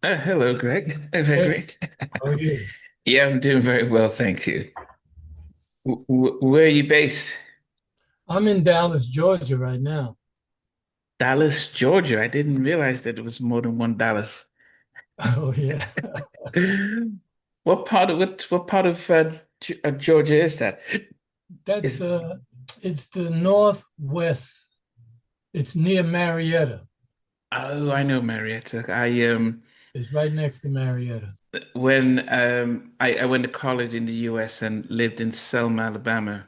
Hello, Greg. Hello, Hey, Greg. how are you? Yeah, I'm doing very well, thank you. Where are you based? I'm in Dallas, Georgia right now. Dallas, Georgia. I didn't realize that it was more than one Dallas. Oh yeah. What part of Georgia is that? That's Is it's the northwest. It's near Marietta. Oh, I know Marietta. I It's right next to Marietta. when I went to college in the US and lived in Selma, Alabama.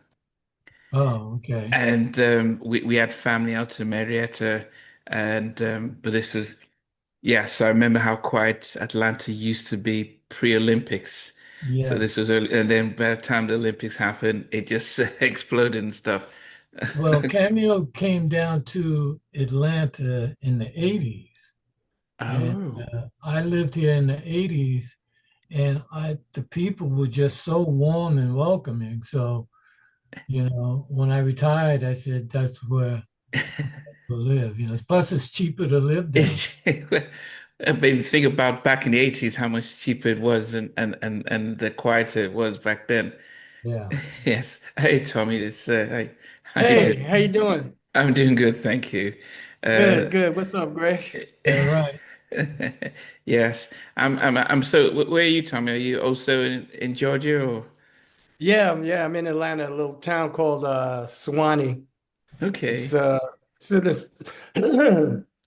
Oh, okay. And we had family out to Marietta, and but this was yes, I remember how quiet Atlanta used to be pre-Olympics. So this Yes. was early, and then by the time the Olympics happened, it just exploded and stuff. Well, Cameo came down to Atlanta in the 80s, and Oh, I lived here in the 80s, and I the people were just so warm and welcoming. So, when I retired, I said that's where to live. Plus it's cheaper to live down. it's, I mean, think about back in the 80s, how much cheaper it was and the quieter it was back then. Yeah. Yes. Hey, Tommy, how you Hey, doing? how you doing? I'm doing good, thank you. Uh, Good, good. What's up, Greg? Yeah, right. Yes, I'm so. Where are you, Tommy? Are you also in Georgia or? Yeah, I'm in Atlanta, a little town called Sewanee. It's Okay. uh it's in this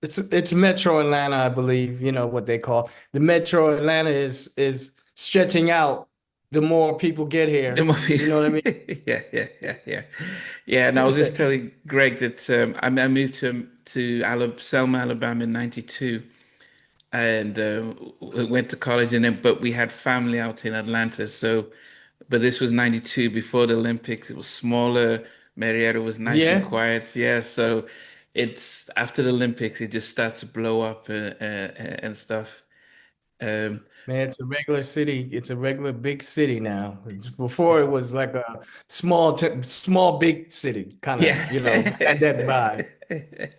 it's Metro Atlanta, I believe, you know what they call. The Metro Atlanta is stretching out the more people get The here. movie. You know what I mean? Yeah. Yeah, and I was just telling Greg that I moved to Selma, Alabama in '92, and went to college, and then but we had family out in Atlanta, so. But this was '92 before the Olympics. It was smaller. Marietta was nice and Yeah. quiet. Yeah, so it's after the Olympics, it just started to blow up and stuff. Um, Man, it's a regular city. It's a regular big city now. Before it was like a small big city, kind yeah. of, had that vibe.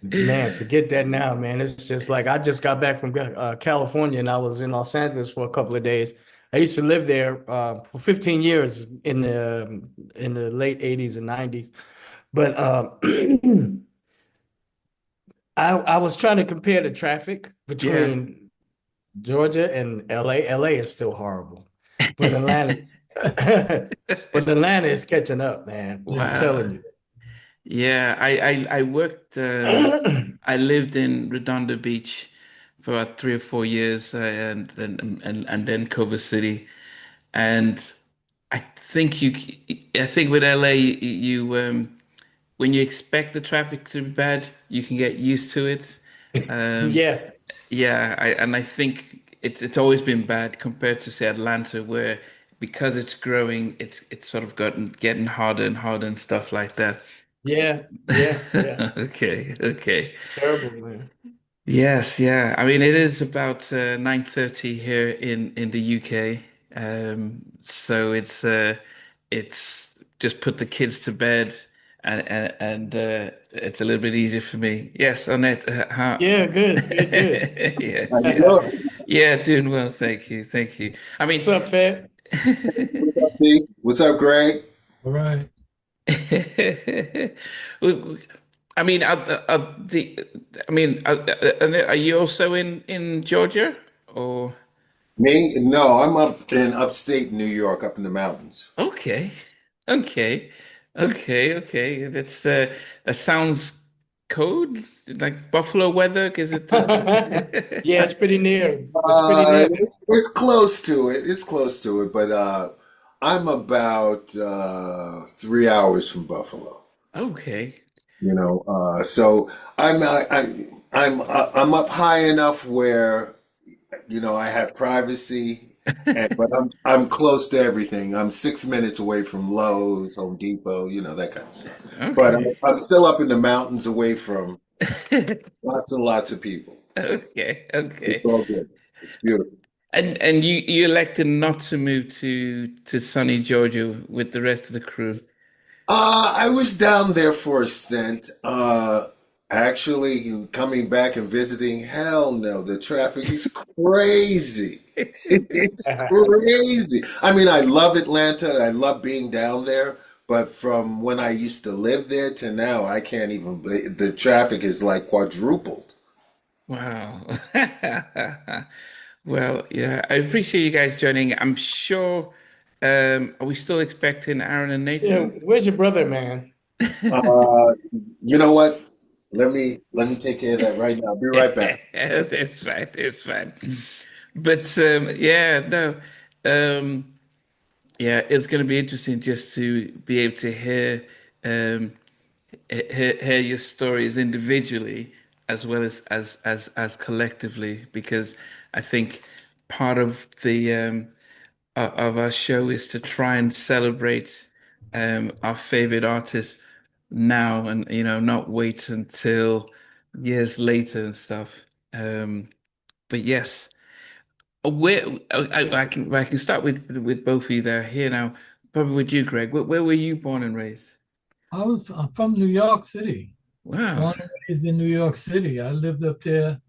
Man, forget that now, man. It's just like I just got back from California and I was in Los Angeles for a couple of days. I used to live there for 15 years in the late 80s and 90s. But I was trying to compare the traffic Yeah. between Georgia and LA. LA is still horrible, but Atlanta is catching up, man. I'm Wow. telling Yeah, I worked you. I lived in Redondo Beach for about 3 or 4 years and then Culver City. And I think with LA when you expect the traffic to be bad, you can get used to it. Um, Yeah. yeah, I think it's always been bad compared to say Atlanta, where because it's growing, it's sort of gotten getting harder and harder and stuff like that. Yeah. Okay, okay. Terrible, man. Yes, yeah. I mean, it is about 9:30 here in the UK. So it's just put the kids to bed and it's a little bit easier for me. Yes, Annette, how? Yeah, good. Yes, How you yes. doing? Yeah, doing well, thank you. Thank you. I mean, What's up, Fed? What's up, B? What's up, Greg? All right. Well, I mean, are you also in Georgia or? Me? No, I'm up in upstate New York, up in the mountains. Okay, okay, okay. That sounds cold, like Buffalo weather. Is it? Yeah, it's pretty near. It's pretty near. It's close to it. It's close to it, but I'm about 3 hours from Buffalo. Okay. So I'm up high enough where I have privacy, but I'm close to everything. I'm 6 minutes away from Lowe's, Home Depot, that kind of stuff. But Okay. I'm still up in the mountains away from lots and lots of people. So Okay. it's Okay. all good. It's beautiful. And you elected not to move to sunny Georgia with the rest of the crew. I was down there for a stint. Actually, coming back and visiting, hell no, the traffic is crazy. It's crazy. I mean, I love Atlanta. I love being down there, but from when I used to live there to now, I can't even, the traffic is like quadrupled. Wow. Well, yeah, I appreciate you guys joining. I'm sure, are we still expecting Aaron and Yeah, Nathan? where's your brother, man? Uh, you know what? Let me take care of that right now. I'll be right back. That's fine, that's fine. But yeah, no, um, yeah, it's going to be interesting just to be able to um, hear your stories individually as well as collectively, because I think part of the of our show is to try and celebrate our favorite artists now, and not wait until years later and stuff. Um, but yes, where I can start with both of you there here now. Probably with you, Greg. Where were you born and raised? I'm from New York City, Wow. born and raised in New York City. I lived up there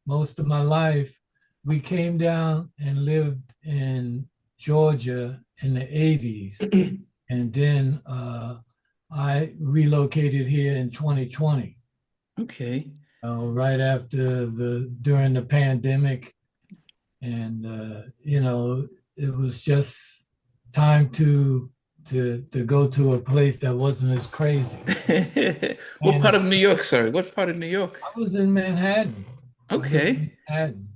most of my life. We came down and lived in Georgia in the 80s. And then I relocated here in 2020, Okay. right after during the pandemic. And, it was just time to go to a place that wasn't as crazy. What And part of New York? Sorry, what part of New York? I was in Manhattan. I lived in Okay. Manhattan.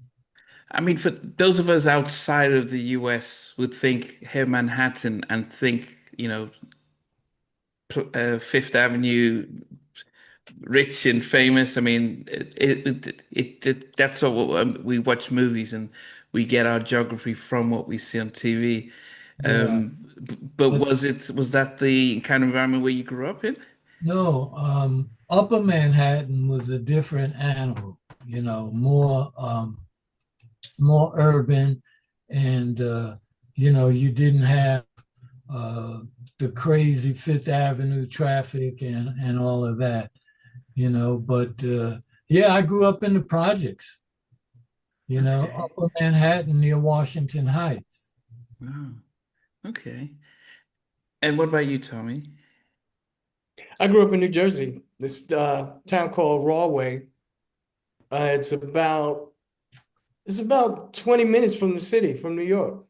I mean, for those of us outside of the US would think here Manhattan and think, Fifth Avenue, rich and famous. I mean, that's all we watch movies and we get our geography from what we see on TV. Yeah. But But was that the kind of environment where you grew up in? no, Upper Manhattan was a different animal, more urban, and you didn't have uh, the crazy Fifth Avenue traffic and all of that, But yeah, I grew up in the projects, Okay. Upper Manhattan near Washington Heights. Wow. Okay. And what about you, Tommy? I grew up in New Jersey, this town called Rahway. It's about 20 minutes from the city, from New York.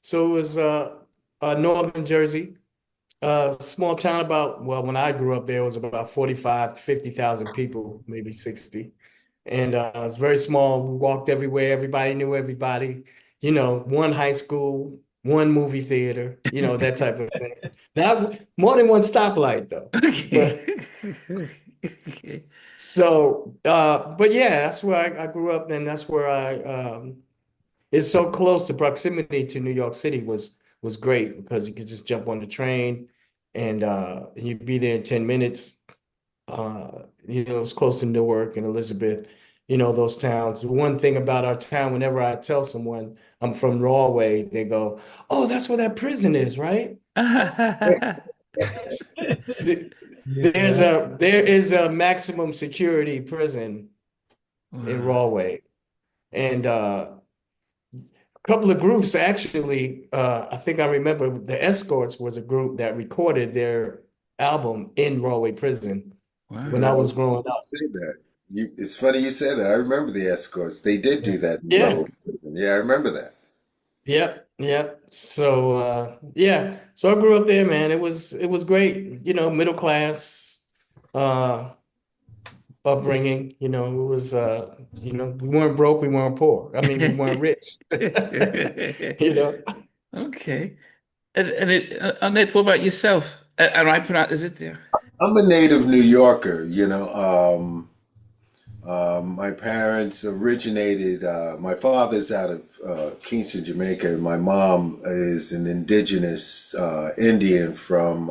So it was northern Jersey, small town about, well, when I grew up there, it was about 45 to 50,000 people, maybe 60. And it was very small. We walked everywhere. Everybody knew everybody. One high school, one movie theater, that type of thing. Not more than one stoplight though. But Okay. Okay. so, but yeah, that's where I grew up, and that's where it's so close. The proximity to New York City was great because you could just jump on the train and you'd be there in 10 minutes. It's close to Newark and Elizabeth, those towns. One thing about our town, whenever I tell someone I'm from Norway, they go, "Oh, that's where that prison is, right?" See, Yeah. there is a maximum security prison in Wow. Rahway, and a couple of groups actually. I think I remember the Escorts was a group that recorded their album in Rahway Prison when I I Wow. was was growing up. say that. It's funny you say that. I remember the escorts. They did do that in Yeah, Rebel Prison. Yeah, I remember that. yep, yep. So yeah, so I grew up there, man. It was great, middle class uh upbringing. It was we weren't broke, we weren't poor. I mean, we weren't rich. You know. Okay. Annette, what about yourself? And I pronounce, is it? Yeah. I'm a native New Yorker, my parents originated, my father's out of Kingston, Jamaica, and my mom is an indigenous Indian from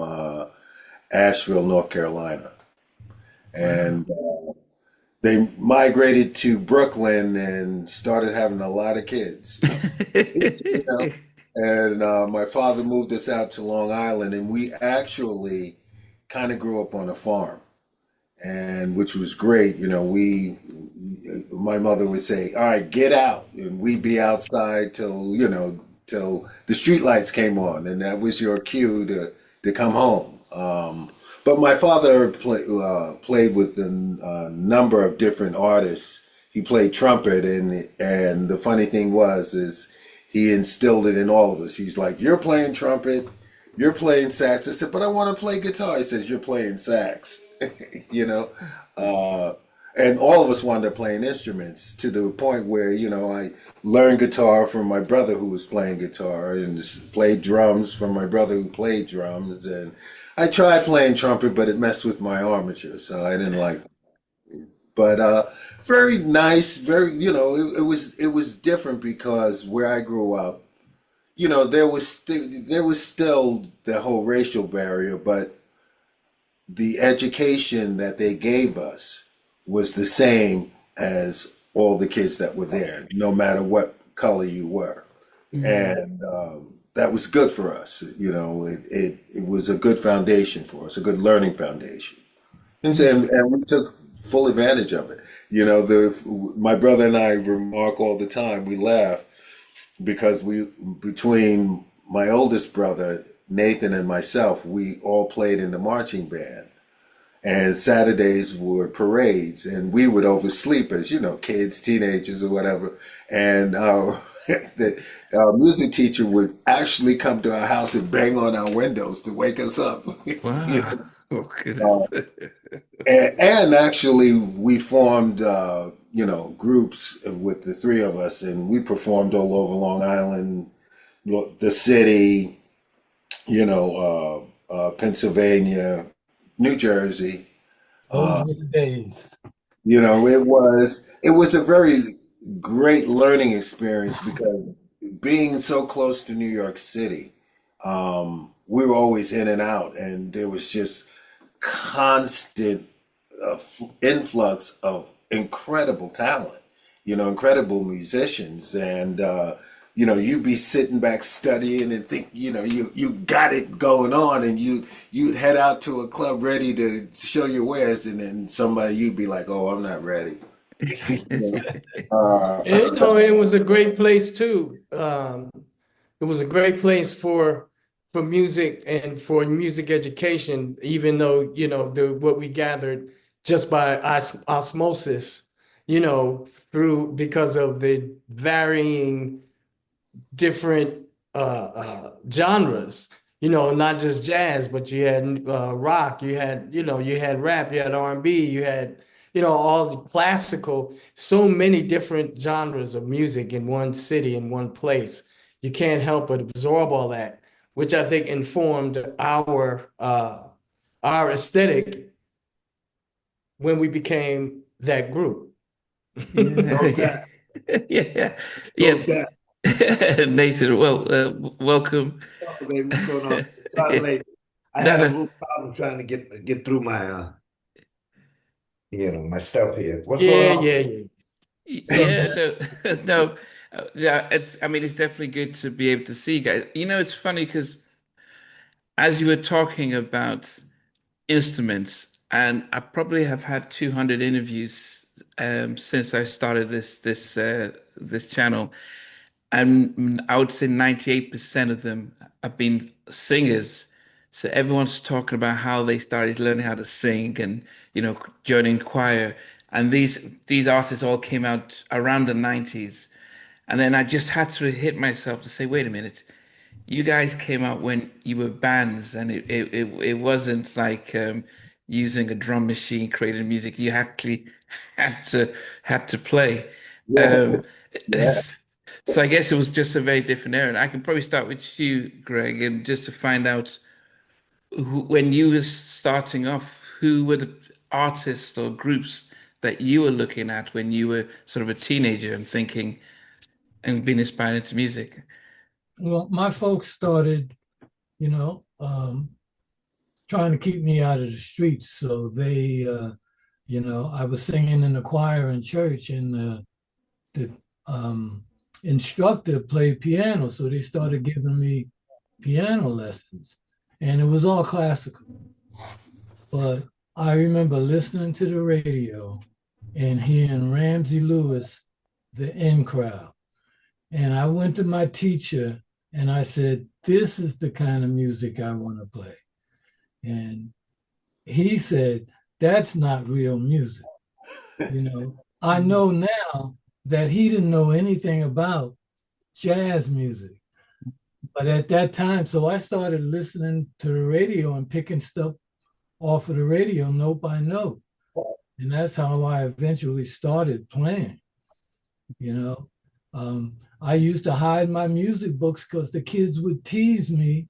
Asheville, North Carolina. Wow. And they migrated to Brooklyn and started having a lot of kids. You know? And my father moved us out to Long Island, and we actually kind of grew up on a farm. and which was great. My mother would say, "All right, get out," and we'd be outside till the street lights came on, and that was your cue to come home. But my father played with a number of different artists. He played trumpet, and the funny thing is he instilled it in all of us. He's like, "You're playing trumpet, you're playing sax." I said, "But I want to play guitar." He says, "You're playing sax," you know. And all of us wound up playing instruments to the point where, I learned guitar from my brother who was playing guitar, and played drums from my brother who played drums. And I tried playing trumpet, but it messed with my armature, so I didn't like it. But very nice, very, it was different because where I grew up, there was still the whole racial barrier, but the education that they gave us was the same as all the kids that were there, no matter what color you were. And that was good for us. It was a good foundation for us, a good learning foundation. And we took full advantage of it. My brother and I remark all the time, we laugh because between my oldest brother, Nathan, and myself, we all played in the marching band. And Saturdays were parades, and we would oversleep as, kids, teenagers, or whatever. And our music teacher would actually come to our house and bang on our windows to wake us up. Wow. Oh, goodness. And actually, we formed, groups with the three of us, and we performed all over Long Island, the city, Pennsylvania, New Jersey. Those were the days. It was a very great learning experience because being so close to New York City, we were always in and out, and there was just constant influx of incredible talent, incredible musicians, and you'd be sitting back studying and think, you got it going on, and you'd head out to a club ready to show your wares, and then you'd be like, "Oh, I'm not ready." It was a great place too. It was a great place for music and for music education, even though, what we gathered just by osmosis, because of the varying different genres, not just jazz, but you had rock, you had rap, you had R&B, you had, all the classical, so many different genres of music in one city, in one place. You can't help but absorb all that, which I think informed our aesthetic when we became that group. Yeah. Yeah. Yeah. Nathan, welcome. Oh, baby, what's going on? Sorry, late. I had a little problem trying to get through my my stuff here. What's going on? Yeah, no, yeah. It's definitely good to be able to see you guys. It's funny because as you were talking about instruments, and I probably have had 200 interviews since I started this channel, and I would say 98% of them have been singers. So everyone's talking about how they started learning how to sing and, joining choir. And these artists all came out around the 90s. And then I just had to hit myself to say, wait a minute, you guys came out when you were bands, and it wasn't like using a drum machine creating music. You actually had to play. Yeah, Um, yeah. so I guess it was just a very different era. And I can probably start with you, Greg, and just to find out when you were starting off, who were the artists or groups that you were looking at when you were sort of a teenager and thinking and being inspired into music? Well, my folks started, trying to keep me out of the streets. So I was singing in the choir in church, and the instructor played piano. So they started giving me piano lessons, and it was all classical. But I remember listening to the radio and hearing Ramsey Lewis, the In Crowd. And I went to my teacher and I said, this is the kind of music I want to play. And he said, that's not real music. I know now that he didn't know anything about jazz music. But at that time, so I started listening to the radio and picking stuff off of the radio note by note. And that's how I eventually started playing. I used to hide my music books because the kids would tease me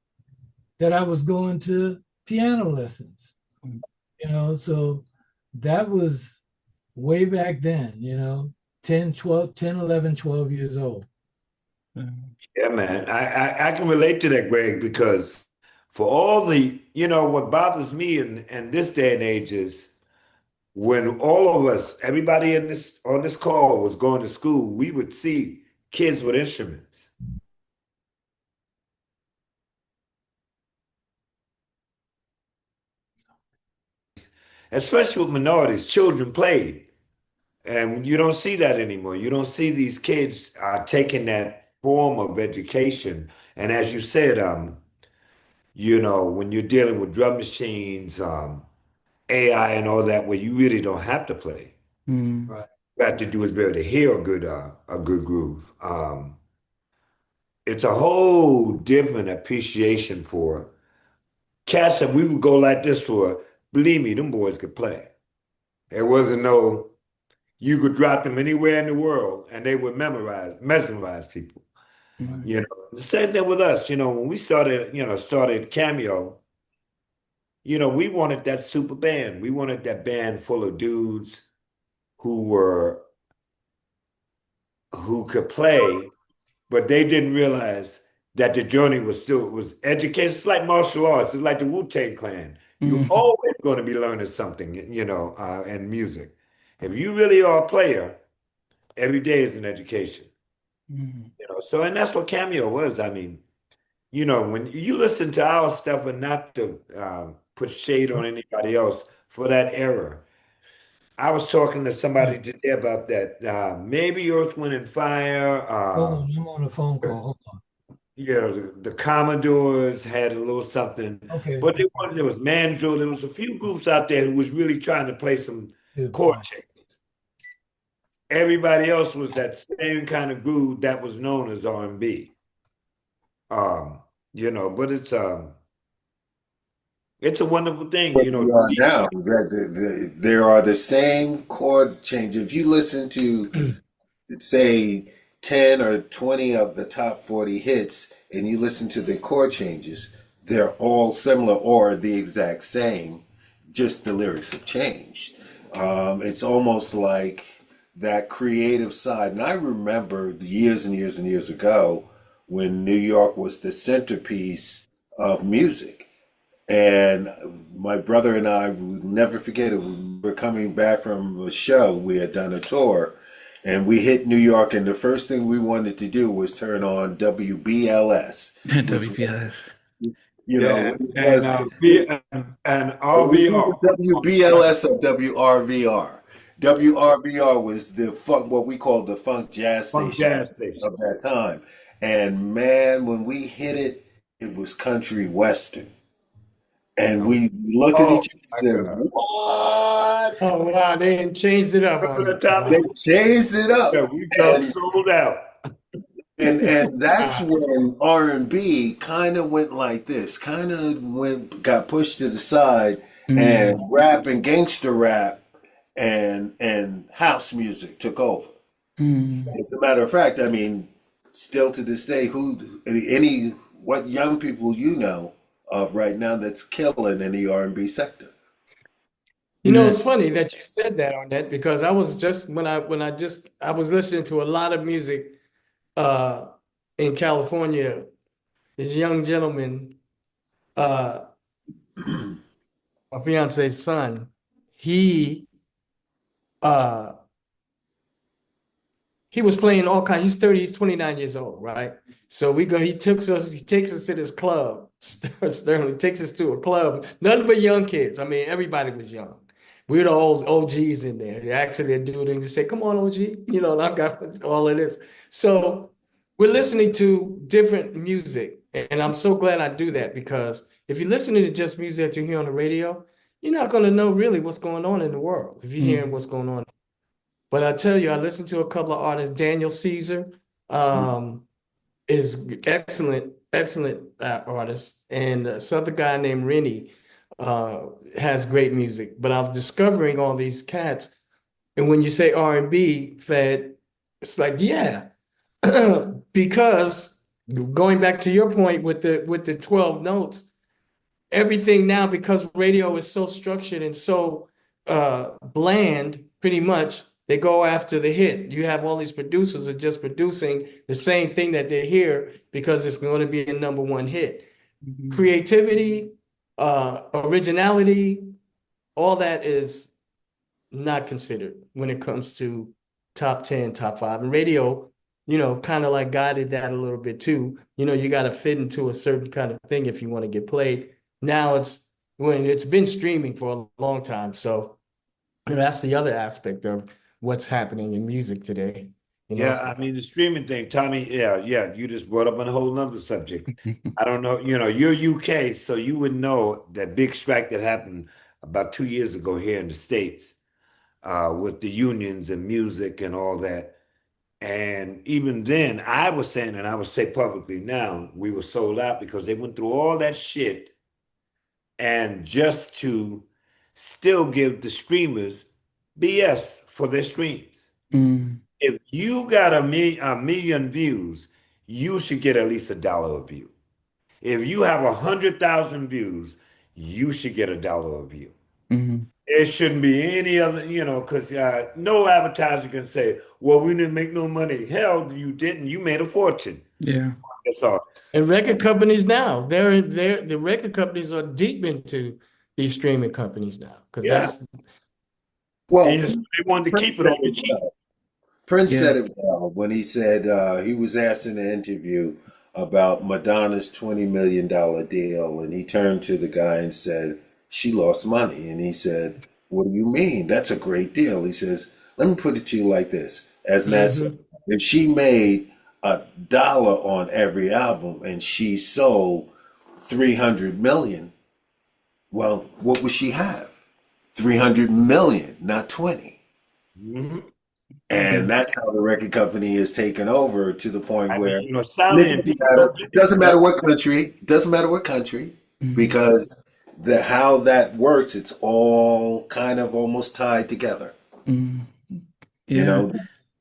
that I was going to piano lessons. So that was way back then, 10, 12, 10, 11, 12 years old. Yeah, man. I can relate to that, Greg, because for all the, what bothers me in this day and age is when all of us, everybody on this call was going to school, we would see kids with instruments. Especially with minorities, children played. And you don't see that anymore. You don't see these kids taking that form of education. And as you said, when you're dealing with drum machines, AI and all that, where you really don't have to play. Right. What you have to do is be able to hear a good groove. It's a whole different appreciation for cats that we would go like this for. Believe me, them boys could play. There wasn't no, you could drop them anywhere in the world and they would mesmerize people. The same thing with us. When we started Cameo, we wanted that super band. We wanted that band full of dudes who could play, but they didn't realize that the journey was education. It's like martial arts. It's like the Wu-Tang Clan. You're always going to be learning something, in music. If you really are a player, every day is an education. So, and that's what Cameo was. I mean, when you listen to our stuff, and not to put shade on anybody else for that era. I was talking to somebody today about that. Maybe Earth, Wind, and Fire. Hold on, I'm on a phone call. Hold on. The Commodores had a little something, Okay. but there was Mandrill. There was a few groups out there who was really trying to play some chord changes. Everybody else was that same kind of groove that was known as R&B. But it's a wonderful thing, Now there are the same chord changes. If you listen to, say, 10 or 20 of the top 40 hits, and you listen to the chord changes, they're all similar or the exact same, just the lyrics have changed. It's almost like that creative side. And I remember years and years and years ago when New York was the centerpiece of music. And my brother and I would never forget it. We were coming back from a show. We had done a tour. And we hit New York, and the first thing we wanted to do was turn on WBLS. WPLS. And RVR. WBLS or WRVR. WRVR was the funk, what we call the funk jazz station of that time. And man, when we hit it, it was country western. And we looked at each other and said, "What?" Oh wow, they changed it up. They changed it up. Yeah, we got sold out. And that's when R&B kind of went like this, got pushed to the side, and rap and gangster rap and house music took over. As a matter of fact, I mean, still to this day, what young people you know of right now that's killing in the R&B sector? It's funny that you said that, Arnett, because I was just I was listening to a lot of music in California. This young gentleman, my fiance's son, he he was playing all kinds. He's 30, he's 29 years old, right? So he takes us to this club. Sterling takes us to a club, nothing but young kids. I mean, everybody was young. We're the old OGs in there. Actually, a dude and say, "Come on, OG," and I've got all of this. So we're listening to different music, and I'm so glad I do that, because if you're listening to just music that you hear on the radio, you're not going to know really what's going on in the world if you're hearing what's going on. But I tell you, I listened to a couple of artists. Daniel Caesar is excellent artist, and this other guy named Rennie has great music. But I'm discovering all these cats, and when you say R&B, Fed, it's like, yeah, because going back to your point with the 12 notes, everything now, because radio is so structured and so bland, pretty much, they go after the hit. You have all these producers that are just producing the same thing that they hear because it's going to be a number one hit. Creativity, originality, all that is not considered when it comes to top 10, top 5. And radio, kind of like guided that a little bit too. You got to fit into a certain kind of thing if you want to get played. Now it's been streaming for a long time. So that's the other aspect of what's happening in music today. Yeah, I mean the streaming thing, Tommy. Yeah, you just brought up a whole nother subject. I don't know, you're UK, so you would know that big strike that happened about 2 years ago here in the States, with the unions and music and all that. And even then, I was saying, and I would say publicly now, we were sold out because they went through all that shit, and just to still give the streamers BS for their streams. If you got a million views, you should get at least $1 a view. If you have 100,000 views, you should get $1 a view. It shouldn't be any other, because no advertiser can say, "Well, we didn't make no money." Hell, you didn't. You made a fortune. Yeah. That's all. And record companies now, the record companies are deep into these streaming companies now, because Yeah. Well, They wanted to keep it on the cheap. Prince Yeah. said it well when he said he was asked in an interview about Madonna's $20 million deal, and he turned to the guy and said, "She lost money." And he said, "What do you mean? That's a great deal." He says, "Let me put it to you like this. As Nat said, if she made $1 on every album and she sold 300 million, well, what would she have? 300 million, not 20. And that's how the record company is taken over to the point I where mean, selling people it doesn't matter what country, because how that works, it's all kind of almost tied together. Yeah.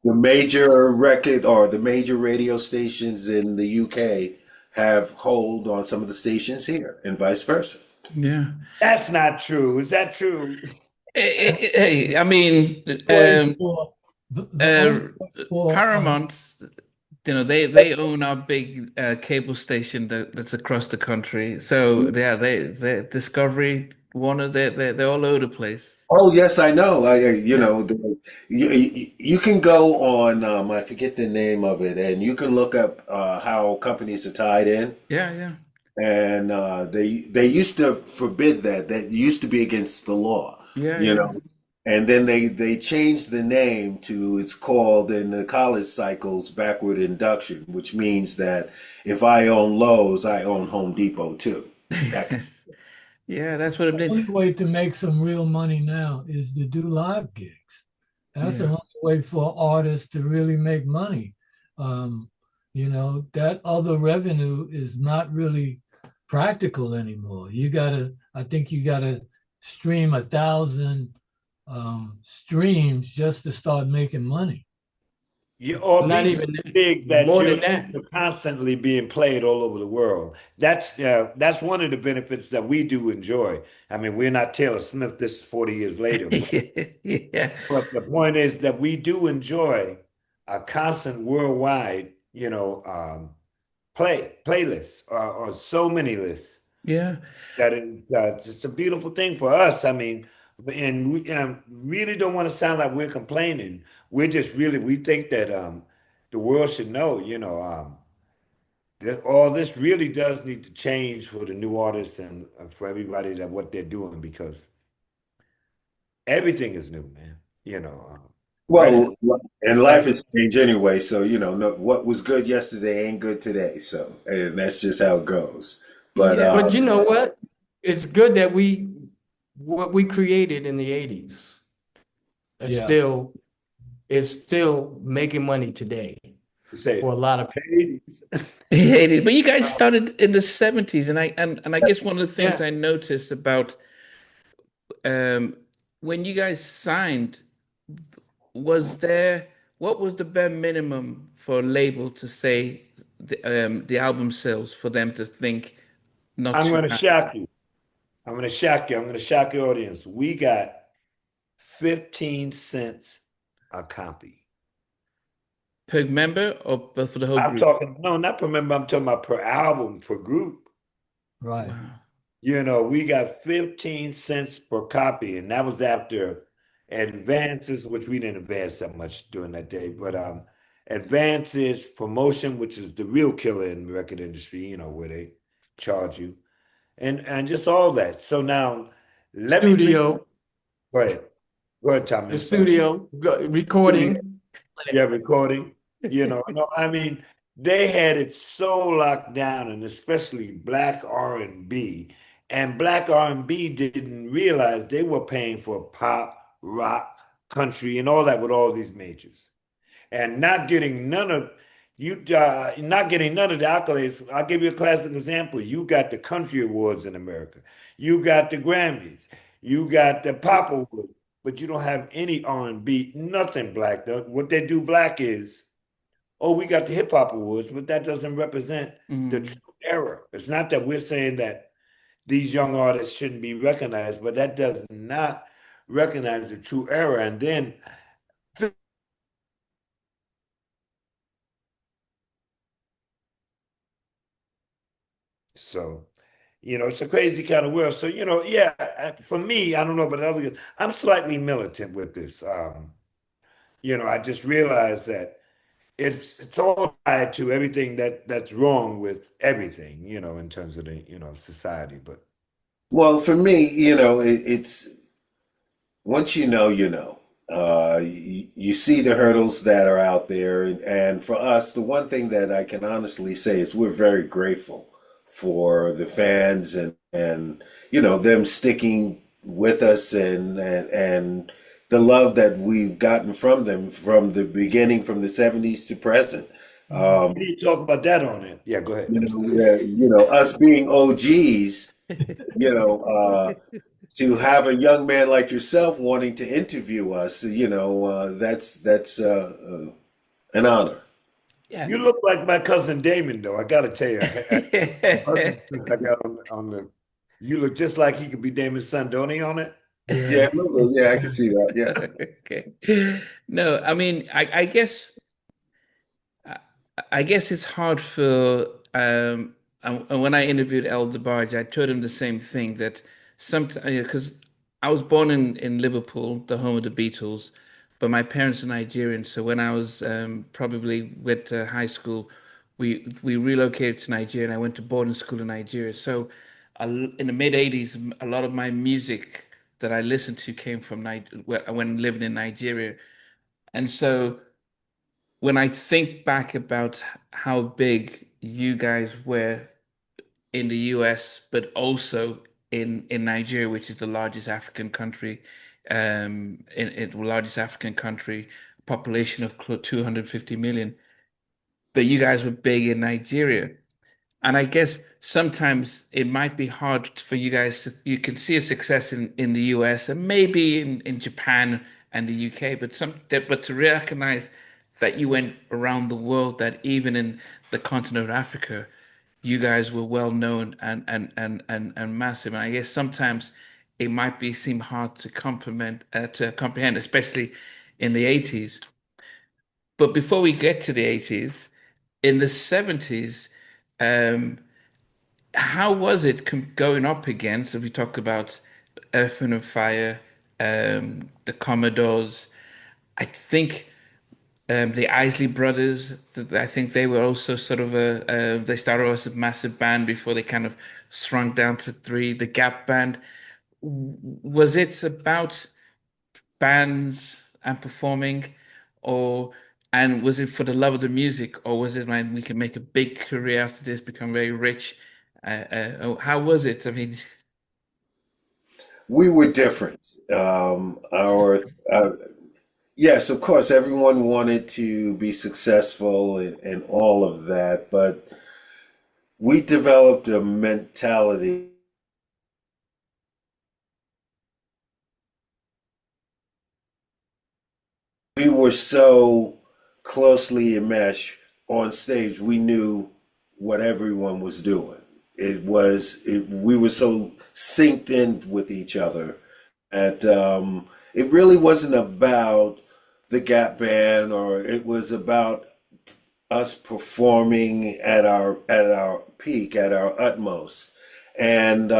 The major record or the major radio stations in the UK have hold on some of the stations here, and vice versa. Yeah. That's not true. Is that true? Hey, I mean, Paramount, they own our big cable station that's across the country. So yeah, they Discovery, Warner, they're all over the place. Oh yes, I know. You can go on. I forget the name of it, and you can look up how companies are tied in. Yeah. And they used to forbid that. That used to be against the law. Yeah. And then they changed the name to, it's called in the college cycles, backward induction, which means that if I own Lowe's, I own Home Depot too. Yeah, that's what it The did. only way to make some real money now is to do live gigs. That's the only way for artists to really make money. That other revenue is not really practical anymore. I think you gotta stream 1,000 streams just to start making money. You or Not be even so big that more you're than that. constantly being played all over the world. That's one of the benefits that we do enjoy. I mean, we're not Taylor Swift this 40 years later. Yeah. But the point is that we do enjoy a constant worldwide, playlist or so many lists. Yeah. That it's just a beautiful thing for us. I mean, and we really don't want to sound like we're complaining. we're just really we think that the world should know, all this really does need to change for the new artists and for everybody that what they're doing because everything is new, man. Right? Well, and life has changed anyway, so no, what was good yesterday ain't good today. So, and that's just how it goes. But Yeah. But you know what? It's good that what we created in the 80s is Yeah. still making money today Say for a lot of people. 80s. But you guys started in the 70s, and I guess one of the things Yeah. I noticed about when you guys signed, was there what was the bare minimum for a label to say the album sales for them to think not I'm too gonna high shock you. I'm gonna shock you. I'm gonna shock your audience. We got 15 cents a copy. per member or for the whole I'm group? talking, no, not per member, I'm talking about per album, per group. Right. Wow. We got 15 cents per copy, and that was after advances, which we didn't advance that much during that day, but advances, promotion, which is the real killer in the record industry, where they charge you, and just all that. So now let me bring Studio, go ahead. Go ahead, Tommy. the I'm sorry. studio, recording. Yeah, recording. No, I mean, they had it so locked down, and especially black R&B. And black R&B didn't realize they were paying for pop, rock, country, and all that with all these majors, and not getting none of the accolades. I'll give you a classic example. You got the country awards in America. You got the Grammys. You got the pop awards, but you don't have any R&B, nothing black. What they do black is, oh, we got the hip hop awards, but that doesn't represent the Mm. true era. It's not that we're saying that these young artists shouldn't be recognized, but that does not recognize the true era. And then so, it's a crazy kind of world. So, yeah, for me, I don't know about others, I'm slightly militant with this. I just realized that it's all tied to everything that's wrong with everything, in terms of the, society. But well, for me, it's once you know, you know. You see the hurdles that are out there, and for us, the one thing that I can honestly say is we're very grateful for the fans and them sticking with us and the love that we've gotten from them from the beginning, from the '70s to present. we need to talk about that on it. Yeah, go ahead. I'm sorry. Us being OGs, you know, uh, to have a young man like yourself wanting to interview us, that's an honor. Yeah. You look like my cousin Damon, though. I got to tell you, since I got on the, you look just like he could be Damon's son, don't he? On it. Yeah, Yeah. yeah, I can see that. Yeah. Okay. No, I mean, I I guess it's hard for and when I interviewed El DeBarge, I told him the same thing that sometimes because I was born in Liverpool, the home of the Beatles, but my parents are Nigerian. So when I was probably went to high school, we relocated to Nigeria, and I went to boarding school in Nigeria. So in the mid '80s, a lot of my music that I listened to came from when living in Nigeria, and so when I think back about how big you guys were in the US, but also in Nigeria, which is the largest African country, in the largest African country, population of 250 million. But you guys were big in Nigeria. And I guess sometimes it might be hard for you guys you can see a success in the US and maybe in Japan and the UK, but to recognize that you went around the world, that even in the continent of Africa, you guys were well known and massive. And I guess sometimes it might be seem hard to comprehend, especially in the 80s. But before we get to the 80s, in the 70s, um, how was it going up against, if we talk about Earth and Fire, the Commodores? I think The Isley Brothers, I think they were also sort of they started as a massive band before they kind of shrunk down to three. The Gap Band. Was it about bands and performing, or and was it for the love of the music, or was it man we can make a big career after this, become very rich? How was it? I mean, We were different. Yes, of course, everyone wanted to be successful and all of that, but we developed a mentality. We were so closely enmeshed on stage, we knew what everyone was doing. We were so synced in with each other that it really wasn't about the Gap Band, or it was about us performing at our peak, at our utmost. And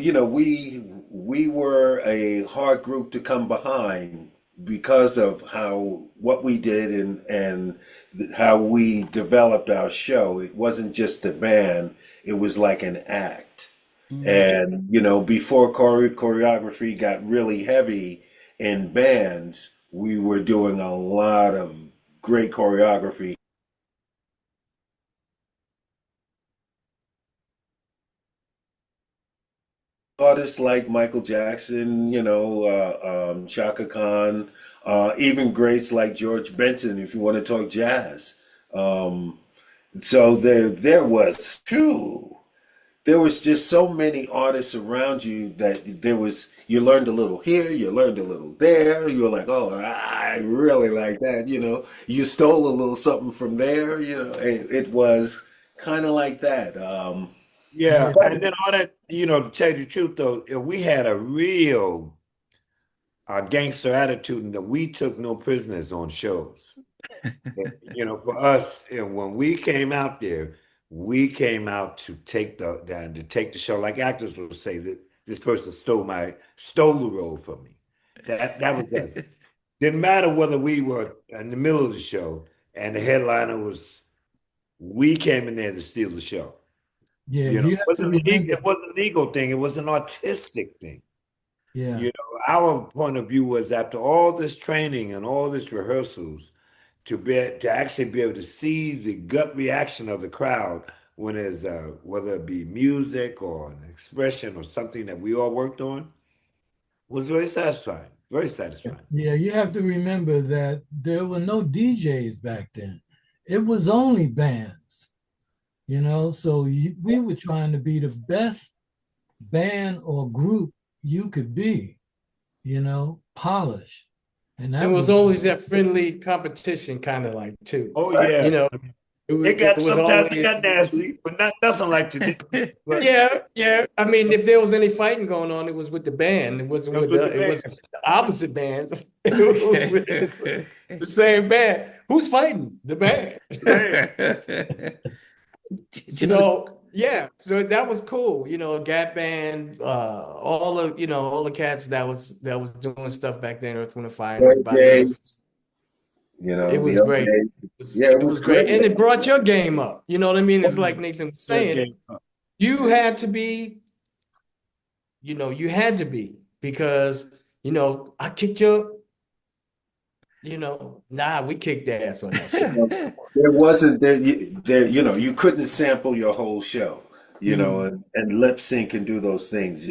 you know, we were a hard group to come behind because of how what we did and how we developed our show. It wasn't just a band; it was like an act. mm, And you know, before choreography got really heavy in bands, we were doing a lot of great choreography. Artists like Michael Jackson, you know, Chaka Khan, even greats like George Benson, if you want to talk jazz. Um, so there was two. There was just so many artists around you that you learned a little here, you learned a little there. You were like, oh, I really like that. You know, you stole a little something from there. You know, it was kind of like that. Yeah, Yeah, and then all that, to tell you the truth though, we had a real gangster attitude and that we took no prisoners on shows. For us, and when we came out there, we came out to take the show. Like actors will say that this person stole the role from me. That was us. Didn't matter whether we were in the middle of the show and the headliner was. We came in there to steal the show. yeah. It You have to remember. wasn't an ego thing. It was an artistic thing. Yeah, Our point of view was after all this training and all this rehearsals, to actually be able to see the gut reaction of the crowd when there's whether it be music or an expression or something that we all worked on was very satisfying. Very satisfying. yeah. You have to remember that there were no DJs back then. It was only bands. So we were trying to be the best band or group you could be. Polished, and It that was was always that friendly competition, kind of like too. Oh You yeah. know, it was Sometimes it got always. nasty, but not nothing like today. But Yeah, yeah. I mean, if there was any fighting going on, it was with the band. It wasn't it was with with the it was band. the opposite bands. It was with the same band. Who's fighting? The band. Man. do you know the So yeah, so that was cool. Gap Band, all the cats that was doing stuff back then, Earth, Wind and Fire, and everybody. It was Days, you it know, the was old great. days. It was Yeah, it it was was great, great. and it brought your game up. You know what I mean? It's like Nathan was That saying. game. You had to be, you had to be because I kicked nah, we kicked ass on that show. There wasn't you know, you couldn't sample your whole show, you know, Mhm. and lip sync and do those things.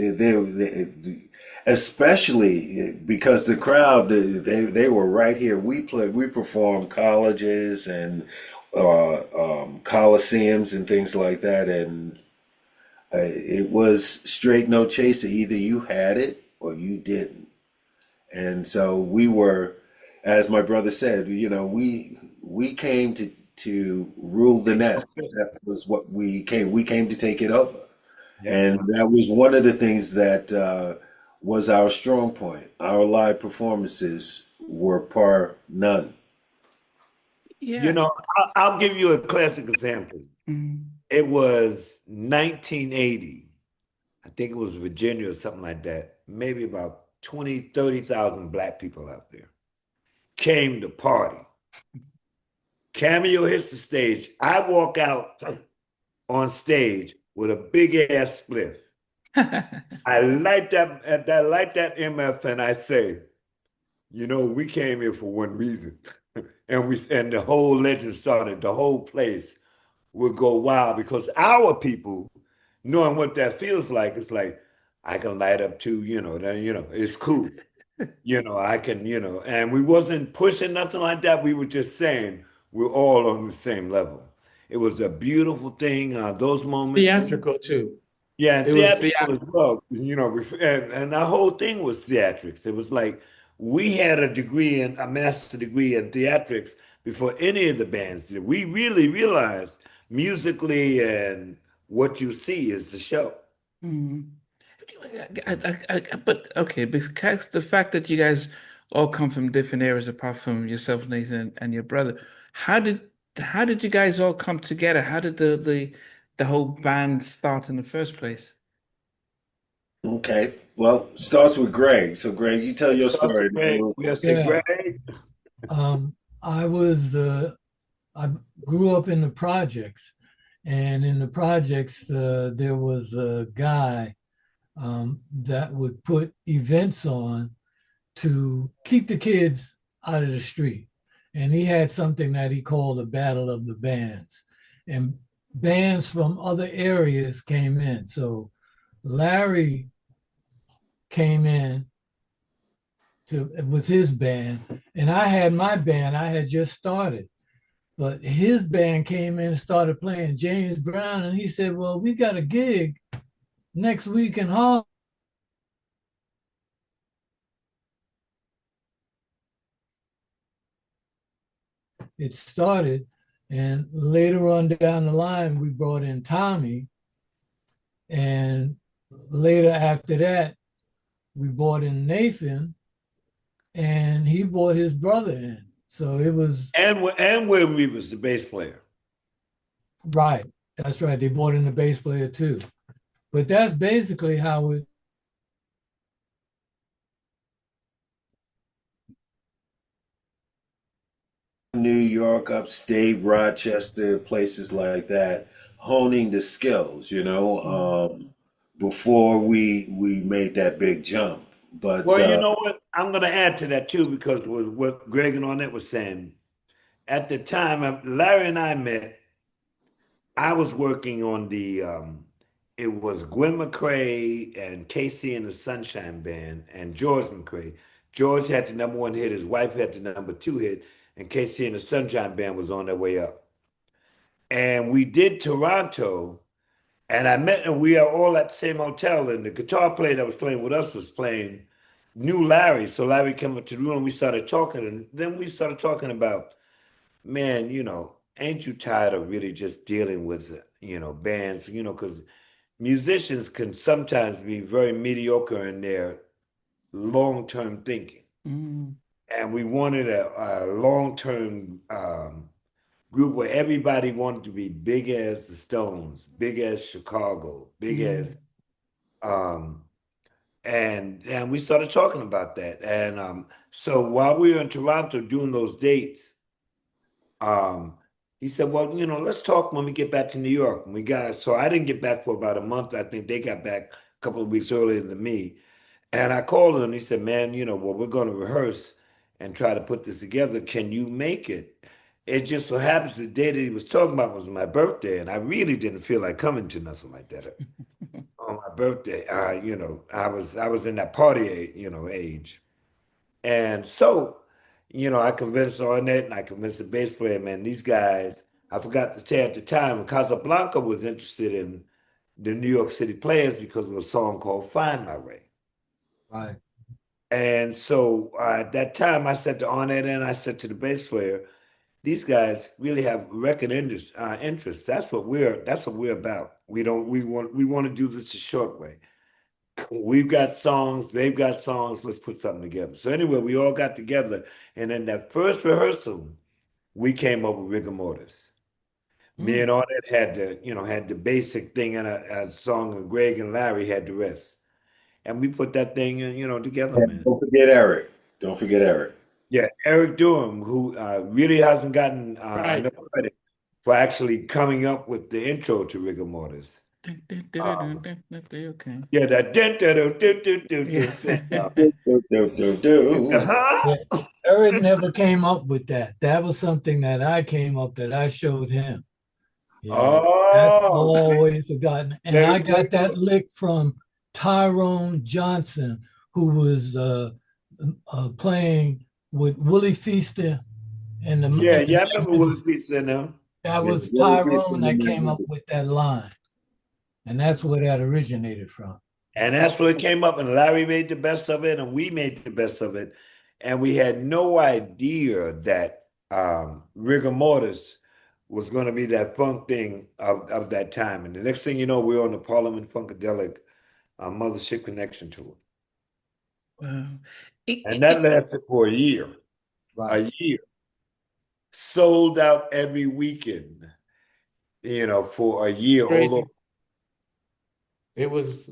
Especially because the crowd, they were right here. We performed colleges and coliseums and things like that, and it was straight no chaser. Either you had it or you didn't. And so we were, as my brother said, you know, we came to rule the nest. That was what we came. We came to take it over, Yeah. and that was one of the things that was our strong point. Our live performances were par none. yeah. I'll give you a classic example. Mm. It was 1980. I think it was Virginia or something like that. Maybe about 20, 30,000 black people out there. became the party. Cameo hits the stage. I walk out on stage with a big ass spliff. I light that MF and I say, we came here for one reason. And the whole legend started, the whole place would go wild because our people, knowing what that feels like, it's like, I can light up too, it's cool. I can, and we wasn't pushing nothing like that. We were just saying we're all on the same level. It was a beautiful thing. Those moments. Theatrical too. Yeah, and It was theatrical as well. And our whole thing was theatrics. It was like we had a master degree in theatrics before any of the bands did. We really realized musically and what you see is the show. Mm. But okay, because the fact that you guys all come from different areas, apart from yourself, Nathan, and your brother, how did how did you guys all come together? How did the whole band start in the first place? Okay. Well, starts with Greg. So, Greg, you tell your story. Greg, yes, Yeah. Greg. I was I grew up in the projects, and in the projects there was a guy that would put events on to keep the kids out of the street. And he had something that he called the Battle of the Bands. And bands from other areas came in. So Larry came in with his band, and I had my band. I had just started, but his band came in and started playing James Brown, and he said, "Well, we got a gig next week in Harlem." It started, and later on down the line, we brought in Tommy, and later after that, we brought in Nathan, and he brought his brother in. So it was And Will Reeves, the bass player. right. That's right. They brought in the bass player too. But that's basically how it. New York, upstate, Rochester, places like that, honing the skills, before we made that big jump. But Well, you know what? I'm going to add to that too, because with what Greg and Arnett was saying, at the time Larry and I met, I was working on it was Gwen McCrae and Casey and the Sunshine Band and George McCrae. George had the number one hit, his wife had the number two hit, and Casey and the Sunshine Band was on their way up. And we did Toronto, and and we are all at the same hotel, and the guitar player that was playing with us was playing, knew Larry. So Larry came up to the room, and we started talking, and then we started talking about, man, ain't you tired of really just dealing with, bands, because musicians can sometimes be very mediocre in their long-term thinking. Mm. And we wanted a long-term group where everybody wanted to be big as the Stones, big as Chicago, big as and we started talking about that. And so while we were in Toronto doing those dates, he said, well, let's talk when we get back to New York. And so I didn't get back for about a month. I think they got back a couple of weeks earlier than me. And I called him and he said, man, well, we're going to rehearse and try to put this together. Can you make it? It just so happens the day that he was talking about was my birthday. And I really didn't feel like coming to nothing like that on my birthday. I was in that party, age. And so, I convinced Arnett and I convinced the bass player, man, these guys, I forgot to say at the time, Casablanca was interested in the New York City Players because of a song called Find My Way. Right. And so at that time, I said to Arnett and I said to the bass player, these guys really have record interests. That's what we're about. We want to do this a short way. We've got songs, they've got songs, let's put something together. So anyway, we all got together, and in that first rehearsal, we came up with rigor mortis. Me and Arnett had the basic thing in a song, and Greg and Larry had the rest. And we put that thing, together, man. don't forget Eric. Don't forget Eric. Yeah, Eric Durham, who really hasn't gotten Right. enough credit for actually coming up with the intro to rigor mortis. Okay. Yeah, that dun, dun, dun, dun, dun, dun, Yeah. dun, dun. Do. Uh-huh. Yeah, Eric never came up with that. That was something that I came up that I showed him. Yeah, that's Oh, see, always forgotten. And very, I very got that good. lick from Tyrone Johnson, who was playing with Willie Feaster and Yeah, yeah, I the remember Youngers. Willie Peace in them. That Yeah, was really good for Tyrone the that came up music. with that line. And that's where that originated from. And that's where it came up, and Larry made the best of it, and we made the best of it. And we had no idea that rigor mortis was going to be that funk thing of that time. And the next thing you know, we were on the Parliament Funkadelic Mothership Connection tour. Wow. And that lasted for a year. Right. A year. Sold out every weekend, for a year all Crazy. over. It was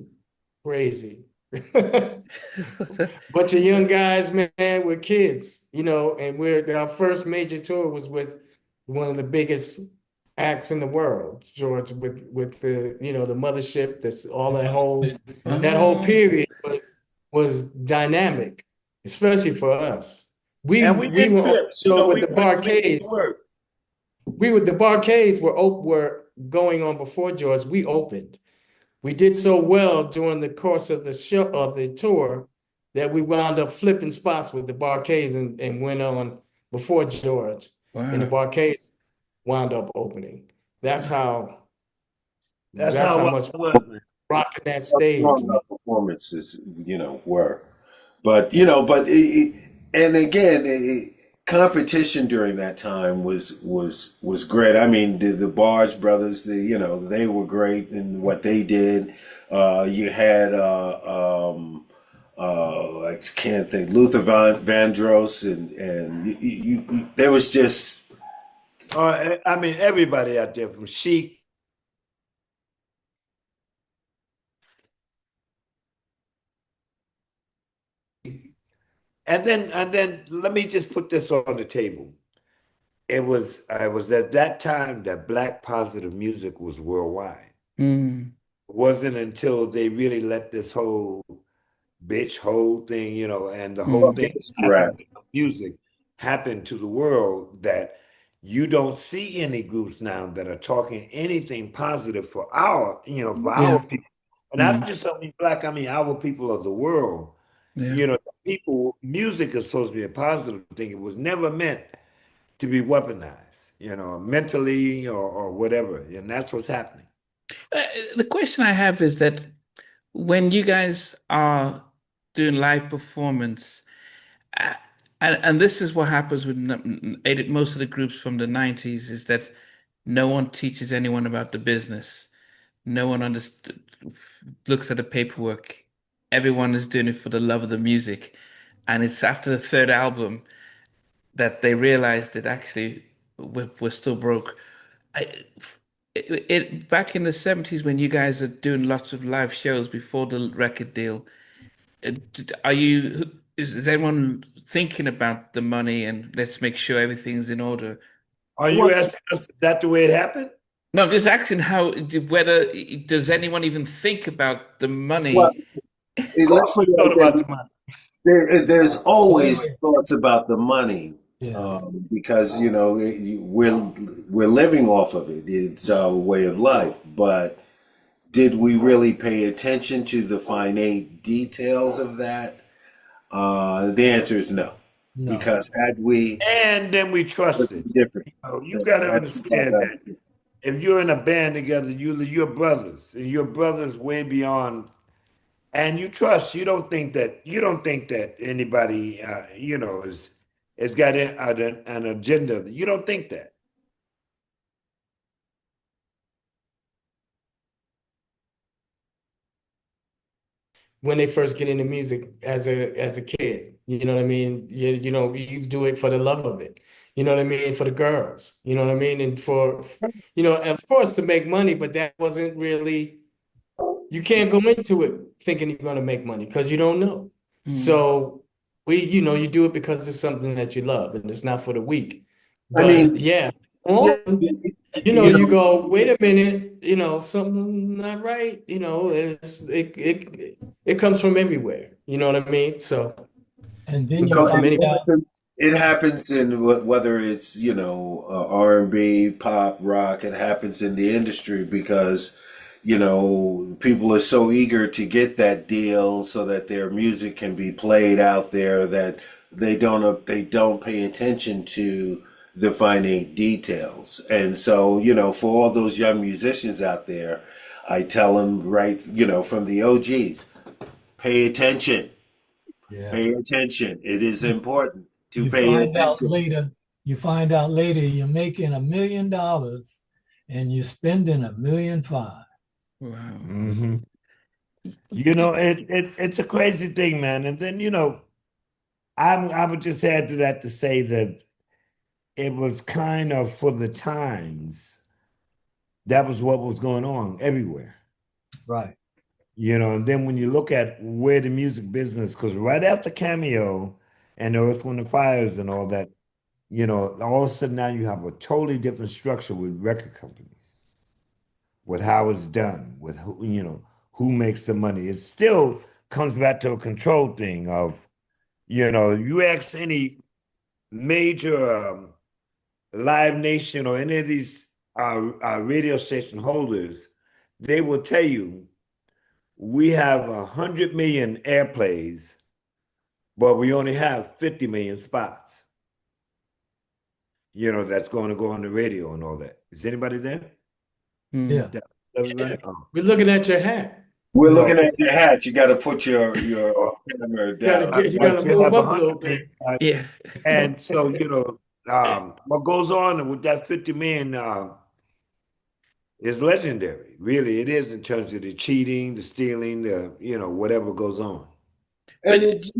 crazy. Bunch of young guys, man, with kids, and our first major tour was with one of the biggest acts in the world, George, with the mothership, that's all that whole Oh, period was dynamic, especially for us. We And we we didn't were on trip. the show with We the went to make it Barcades. work. The Barcades were going on before George. We opened. We did so well during the course of the tour that we wound up flipping spots with the Barcades and went on before George. And the wow. Barcades wound up opening. That's how That's that's how how it much was, man. rocking that How stage, strong man. our performances, were. But and again, competition during that time was great. I mean, the Barge brothers, they were great in what they did. You had I can't think, Luther Vandross, and there was just I mean, everybody out there from Chic. And then let me just put this on the table. It was at that time that Black positive music was worldwide. Mm, It wasn't until they really let this whole thing, and the whole mm, thing rap. happened, music happened to the world, that you don't see any groups now that are talking anything positive for yeah. our people. And not Mm, just only Black, I mean our people of the world. yeah. People, music is supposed to be a positive thing. It was never meant to be weaponized, mentally or whatever. And that's what's happening. The question I have is that when you guys are doing live performance, uh, and this is what happens with most of the groups from the 90s, is that no one teaches anyone about the business. No one looks at the paperwork. Everyone is doing it for the love of the music. And it's after the third album that they realized that actually we're still broke. I, back in the 70s when you guys are doing lots of live shows before the record deal, are you is anyone thinking about the money and let's make sure everything's in order? Are you Well, asking us, is that the way it happened? No, I'm just asking whether does anyone even think about the Well, money? Of let's course put we it thought like about that. the money. There's always Always. thoughts about the money, Yeah. because we're living off of it. It's our way of life. But did we really pay attention to the finite details of that? The answer is no, No. because had we, And then we it would trusted. be different. You got to That's understand that if you're in a band together, you're brothers, and you're brothers way beyond. And you trust. You don't think that anybody, is got an agenda. You don't think that. when they first get into music as a kid. You know what I mean? You do it for the love of it. You know what I mean? For the girls. You know what I mean? And of course to make money, but that wasn't really, you can't go into it thinking you're going to make money because you don't know. Mm, So you do it because it's something that you love and it's not for the weak. I But mean, yeah, yeah, you you know, go, wait a minute, something not right, it comes from everywhere. You know what I mean? So And then it you comes from find anywhere. out, it happens in whether it's R&B, pop, rock. It happens in the industry because people are so eager to get that deal so that their music can be played out there that they don't pay attention to the finite details. And so for all those young musicians out there, I tell them right from the OGs, pay attention. yeah, Pay attention. It is important to you pay find out attention. later, you find out later you're making $1 million and you're spending 1.5 million. Wow. Hmm. It's a crazy thing, man. And then, I would just add to that to say that it was kind of for the times, that was what was going on everywhere. Right. And then when you look at where the music business, because right after Cameo and Earth, Wind and Fires and all that, all of a sudden now you have a totally different structure with record companies, with how it's done, with who makes the money. It still comes back to a control thing of, you ask any major Live Nation or any of these radio station holders, they will tell you we have 100 million airplays, but we only have 50 million spots. That's going to go on the radio and all that. Is anybody there? Hmm. Yeah. Everybody? Oh. We're looking at your hat. We're No, looking at your hat. You got to put your camera down. You but gotta you move have up a little 100 million. bit. Yeah. And so, what goes on with that 50 million is legendary. Really, it is in terms of the cheating, the stealing, whatever goes on. And it's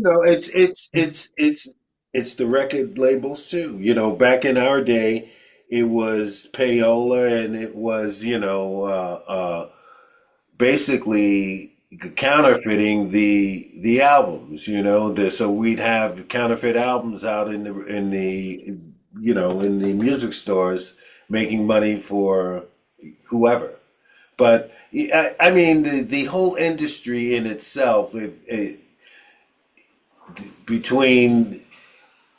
the record labels too. Back in our day, it was payola, and it was basically counterfeiting the albums. So we'd have counterfeit albums out in the music stores, making money for whoever. But I mean, the whole industry in itself, between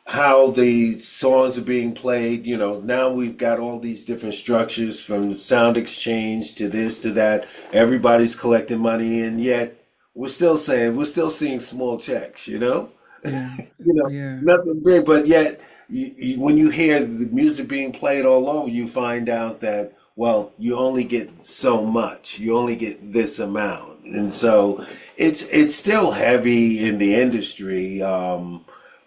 how the songs are being played, now we've got all these different structures from sound exchange to this to that. Everybody's collecting money, and yet we're still seeing small checks, Yeah. you know, Yeah. nothing big, but yet when you hear the music being played all over, you find out that, well, you only get so much, you only get this amount, and so it's still heavy in the industry.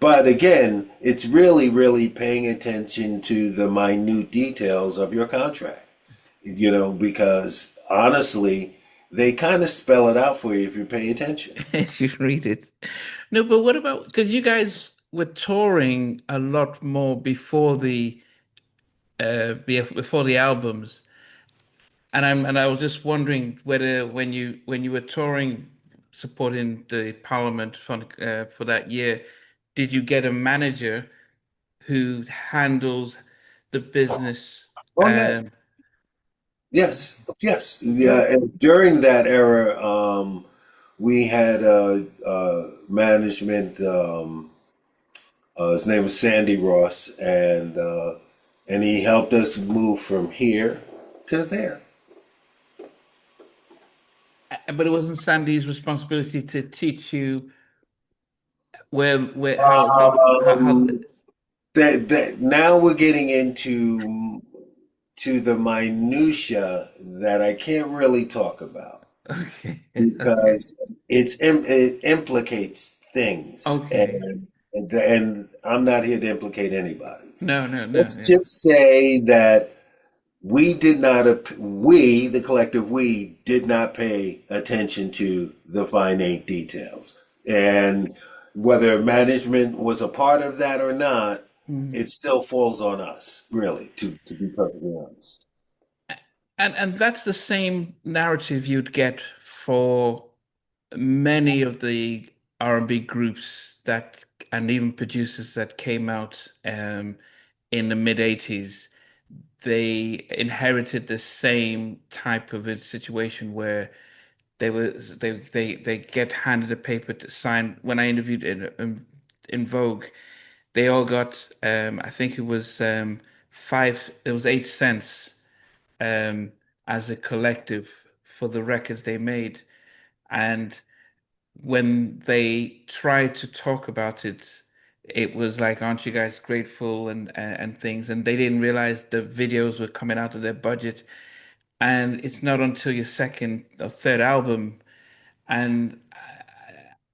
But again, it's really, really paying attention to the minute details of your contract, because honestly, they kind of spell it out for you if you pay attention. You read it. No, but what about, because you guys were touring a lot more before before the albums, and I was just wondering whether when you were touring supporting the Parliament Fund for that year, did you get a manager who handles the business? Oh, yes. Yes, yes, yeah. And during that era, we had management. His name was Sandy Ross, and he helped us move from here to there. But it wasn't Sandy's responsibility to teach you where how Um, that now we're getting into the minutia that I can't really talk about okay. Okay. because it implicates things, Okay. and I'm not here to implicate anybody. No, no, no. Let's Yeah. just say that we did not, we, the collective we, did not pay attention to the finite details. And whether management was a part of that or not, Mm. it still falls on us, really, to be perfectly honest. And that's the same narrative you'd get for many of the R&B groups that and even producers that came out in the mid 80s, they inherited the same type of a situation where they get handed a paper to sign. When I interviewed in Vogue, they all got I think it was 8 cents um, as a collective for the records they made. And when they tried to talk about it, it was like, "Aren't you guys grateful?" and things, and they didn't realize the videos were coming out of their budget. And it's not until your second or third album, and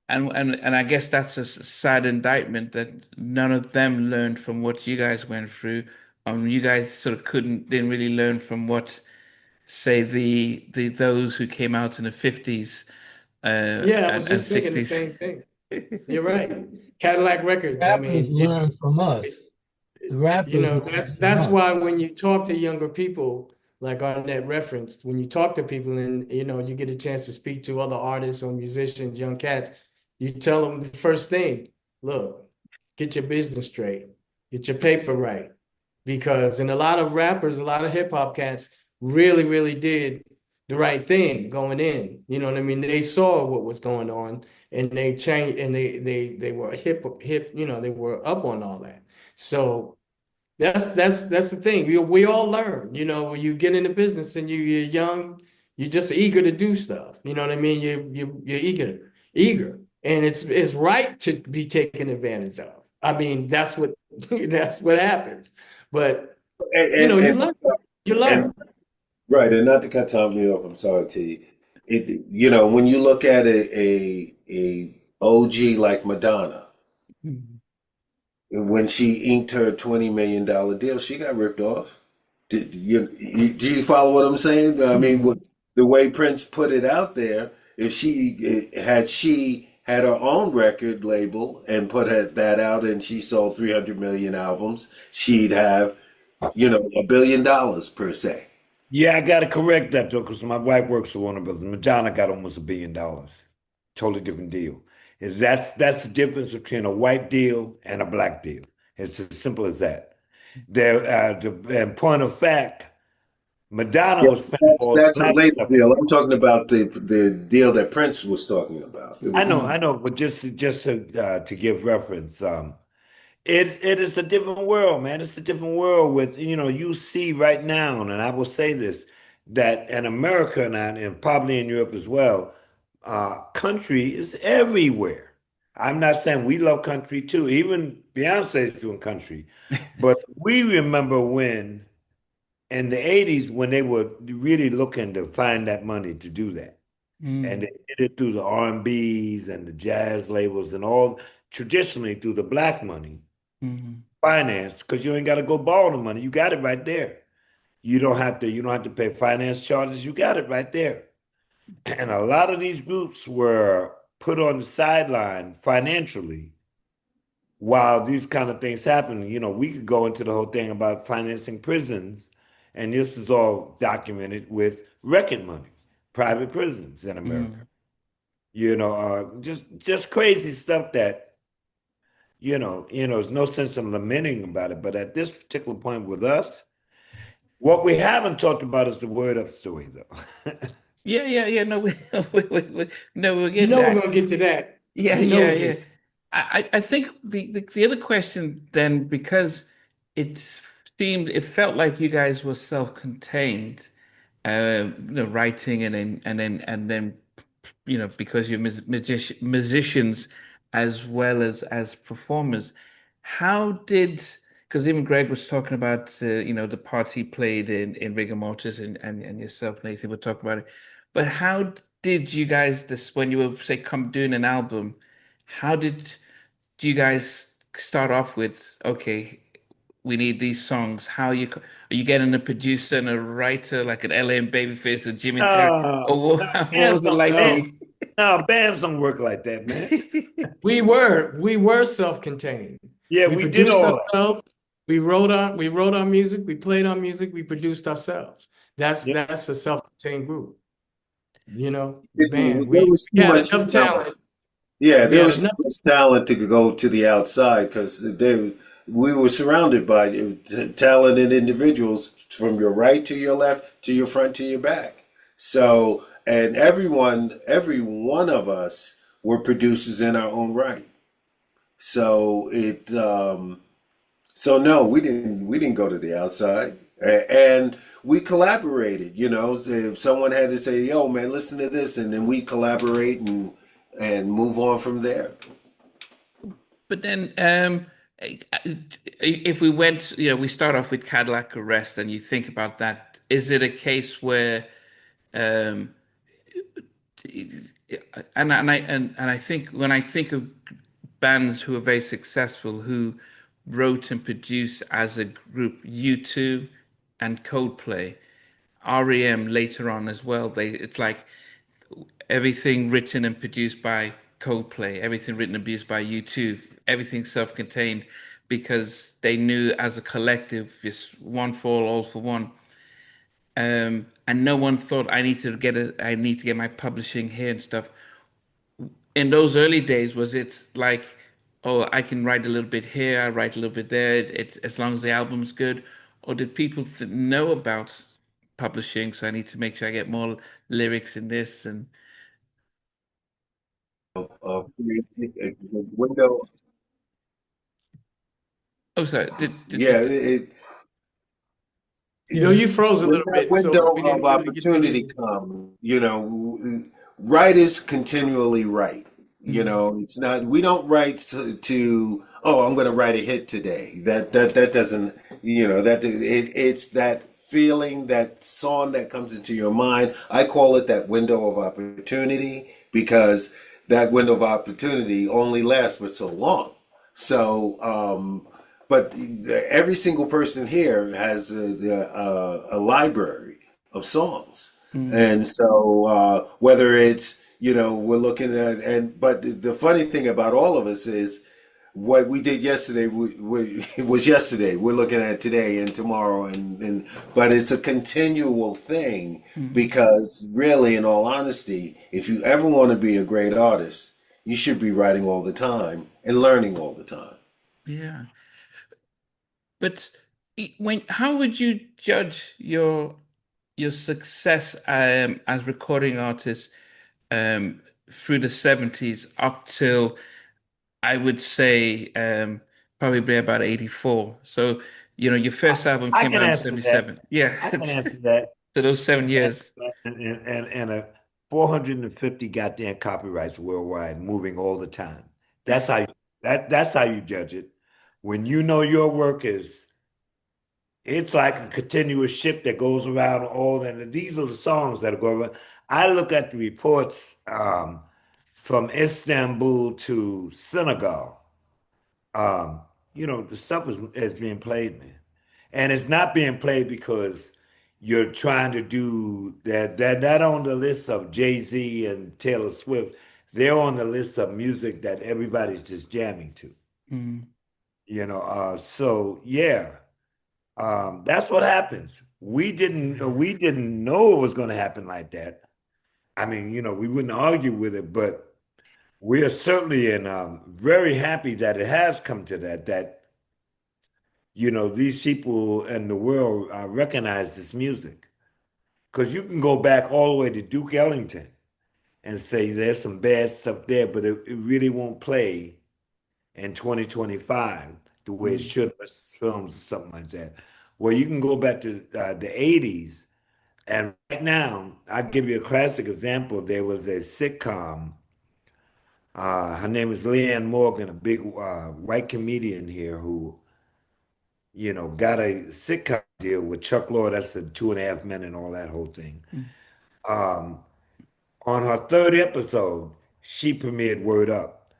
I guess that's a sad indictment that none of them learned from what you guys went through. You guys sort of didn't really learn from what, say, the those who came out in the 50s Yeah, I was and just thinking the 60s. same thing. You're right. Cadillac Records. I Rappers mean, learn from us. The you rappers know, learn from that's us. why when you talk to younger people, like Arnett referenced, when you talk to people and you get a chance to speak to other artists or musicians, young cats, you tell them the first thing, look, get your business straight, get your paper right. Because and a lot of rappers, a lot of hip hop cats really, really did the right thing going in. You know what I mean? They saw what was going on and they changed and they were hip, they were up on all that. So that's the thing. We all learn, when you get into business and you're young, you're just eager to do stuff. You know what I mean? You're eager. And it's right to be taken advantage of. I mean, that's what that's what happens. But And, you and, learn. You and learn. right, and not to cut Tommy off, I'm sorry, T. When you look at a OG like Madonna, when she inked her $20 million deal, she got ripped off. Do you follow what I'm saying? I mean, the way Prince put it out there, if she had her own record label and that out, and she sold 300 million albums, she'd have, $1 billion per se. Yeah, I got to correct that though, because my wife works for Warner Brothers. Madonna got almost $1 billion. Totally different deal. That's the difference between a white deal and a black deal. It's as simple as that. And point of fact, Madonna Yeah, was paying that's, for all the that's her black label stuff. deal. I'm talking about the deal that Prince was talking about. It was I know, but just to give reference, it is a different world, man. It's a different world with, you see right now, and I will say this, that in America and probably in Europe as well, country is everywhere. I'm not saying we love country too. Even Beyonce is doing country. But we remember when in the 80s when they were really looking to find that money to do that. And Mm, they did it through the R&Bs and the jazz labels and all traditionally through the black money mm, finance because you ain't got to go borrow the money. You got it right there. You don't have to pay finance charges. You got it right there. And a lot of these groups were put on the sideline financially while these kind of things happen. We could go into the whole thing about financing prisons, and this is all documented with record money, private prisons in America. mm. Just crazy stuff that there's no sense in lamenting about it. But at this particular point with us, what we haven't talked about is the word up story, though. Yeah, yeah, yeah. No, no, we're You getting know we're that. gonna get to that. Yeah, You know yeah, we're yeah. getting I think the other question then, because it it felt like you guys were self-contained, writing and then because you're musicians as well as performers. How did, because even Greg was talking about the part he played in Rigor Mortis, and yourself, Nathan, were talking about it. But how did you guys, this when you were, say, come doing an album, how do you guys start off with, okay, we need these songs? Are you getting a producer and a writer like an LM Babyface or Jimmy Terry? No, Or no, what was it like for you? bands don't work like that, man. we were self-contained. Yeah, We we did produced all that. ourselves. We wrote our music. We played our music. We produced ourselves. That's Yeah. that's a self-contained group. The there band. We was too had much enough talent. Yeah, there Yeah, was too much talent to go to the outside because we were surrounded by talented individuals from your right to your left to your front to your back. So, and every one of us were producers in our own right. So so no, we didn't go to the outside, and we collaborated. You know, if someone had to say, "Yo, man, listen to this," and then we collaborate and move on from there. But then, if we went, we start off with Cadillac Arrest, and you think about that. Is it a case where, um, and I think when I think of bands who are very successful, who wrote and produced as a group, U2 and Coldplay, REM later on as well. It's like everything written and produced by Coldplay, everything written and produced by U2, everything self-contained, because they knew as a collective, just one for all for one. And no one thought I need to get my publishing here and stuff. In those early days, was it like, oh, I can write a little bit here, I write a little bit there, as long as the album's good? Or did people know about publishing, so I need to make sure I get more lyrics in this? And The window, oh, sorry, yeah, Yo, Yeah. you froze a when little that bit, so window we of didn't really get to opportunity you. comes, writers continually write. mm, It's not, we don't write oh, I'm going to write a hit today. That doesn't, it's that feeling, that song that comes into your mind. I call it that window of opportunity because that window of opportunity only lasts for so long. So, but every single person here has a library of songs, mm, and so whether it's we're looking at but the funny thing about all of us is what we did yesterday was yesterday. We're looking at today and tomorrow, and but it's a continual thing mm, because really, in all honesty, if you ever want to be a great artist, you should be writing all the time and learning all the time. yeah. But how would you judge your success as recording artist um, through the 70s up till I would say probably about 84. So, your I, first album I came can out in answer that. 77. Yeah. I can answer that. So those 7 years. And a 450 goddamn copyrights worldwide moving all the time. That's how you that's how you judge it. When you know your work is it's like a continuous ship that goes around all and these are the songs that go around. I look at the reports from Istanbul to Senegal. Um, the stuff is being played, man. And it's not being played because you're trying to do that. They're not on the list of Jay-Z and Taylor Swift. They're on the list of music that everybody's just jamming to. Mm, So yeah, that's what happens. We didn't know it was going to happen like that. I mean, we wouldn't argue with it, but we are certainly and very happy that it has come to that these people in the world recognize this music. Because you can go back all the way to Duke Ellington and say there's some bad stuff there, but it really won't play in 2025 the way it should versus films or something like that. Well, you can go back to the 80s, and right now, I'll give you a classic example. There was a sitcom. Her name is Leanne Morgan, a big white comedian here who got a sitcom deal with Chuck Lorre. That's the Two and a Half Men and all that whole thing. mm, Um, on her third episode, she premiered Word Up.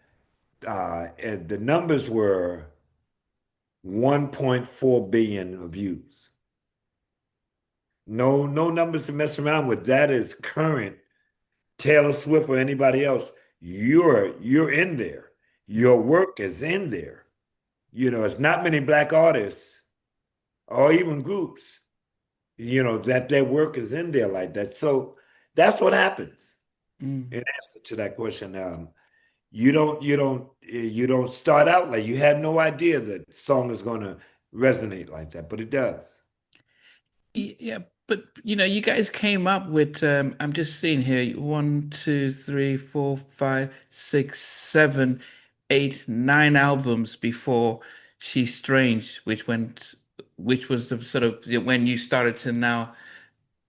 And the numbers were 1.4 billion views. No, no numbers to mess around with. That is current. Taylor Swift or anybody else, you're in there. Your work is in there. It's not many black artists or even groups that their work is in there like that. So that's what happens. mm. In answer to that question, you don't start out like you have no idea that song is gonna resonate like that, but it does. Yeah, but you guys came up with I'm just seeing here, one, two, three, four, five, six, seven, eight, nine albums before She's Strange, which was the sort of when you started to now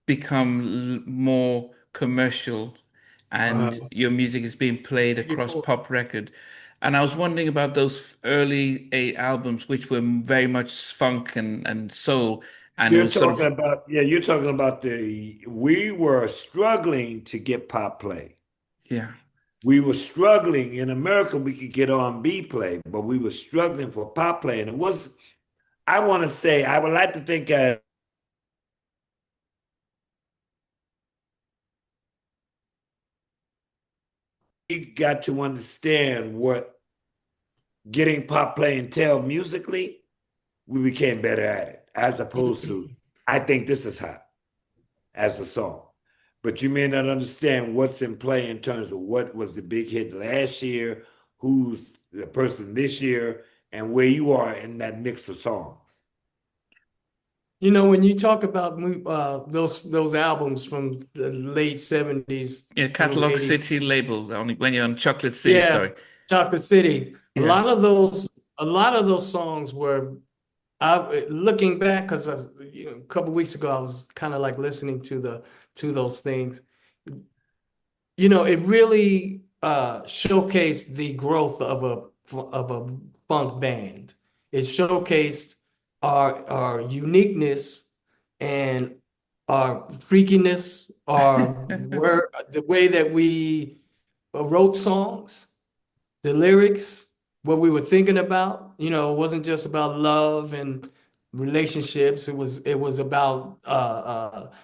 become more commercial, and Uh, your music is being played across 84. pop record. And I was wondering about those early eight albums, which were very much funk and soul, and it You're was sort talking of about, yeah, you're talking about we were struggling to get pop play. yeah. We were struggling in America, we could get R&B play, but we were struggling for pop play. And it was, I want to say, I would like to think we got to understand what getting pop play entailed musically, we became better at it, as opposed to, I think this is hot as a song. But you may not understand what's in play in terms of what was the big hit last year, who's the person this year, and where you are in that mix of songs. You know, when you talk about those albums from the late 70s Yeah, through Catalog 80s, City label only when you're on Chocolate City, yeah, sorry. Chocolate City, Yeah. a lot of those songs were, looking back, because a couple weeks ago I was kind of like listening to those things. You know, it really showcased the growth of a funk band. It showcased our uniqueness and our freakiness, the way that we wrote songs, the lyrics, what we were thinking about. You know, it wasn't just about love and relationships. It was about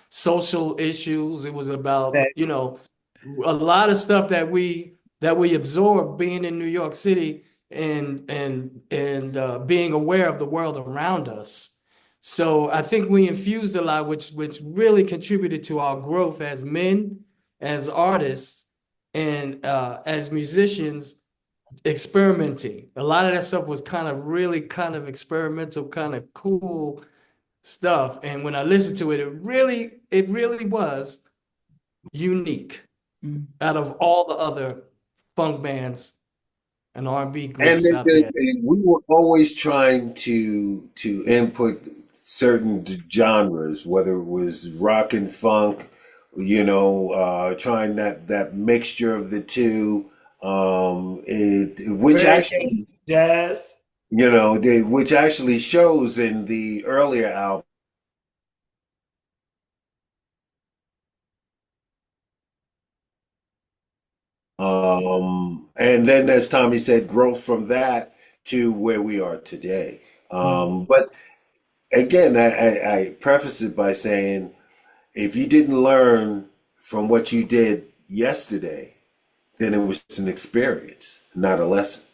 social issues. It was about, That you know, a lot of stuff that we absorbed being in New York City and being aware of the world around us. So I think we infused a lot, which really contributed to our growth as men, as artists, and as musicians, experimenting. A lot of that stuff was kind of really kind of experimental, kind of cool stuff. And when I listened to it, it really was unique Mm. out of all the other funk bands and R&B And groups out there. we were always trying to input certain genres, whether it was rock and funk, trying that mixture of the two, which reggae, actually, jazz. which actually shows in the earlier album. And then, as Tommy said, growth from that to where we are today. But again, I preface it by saying, if you didn't learn from what you did yesterday, then it was an experience, not a lesson.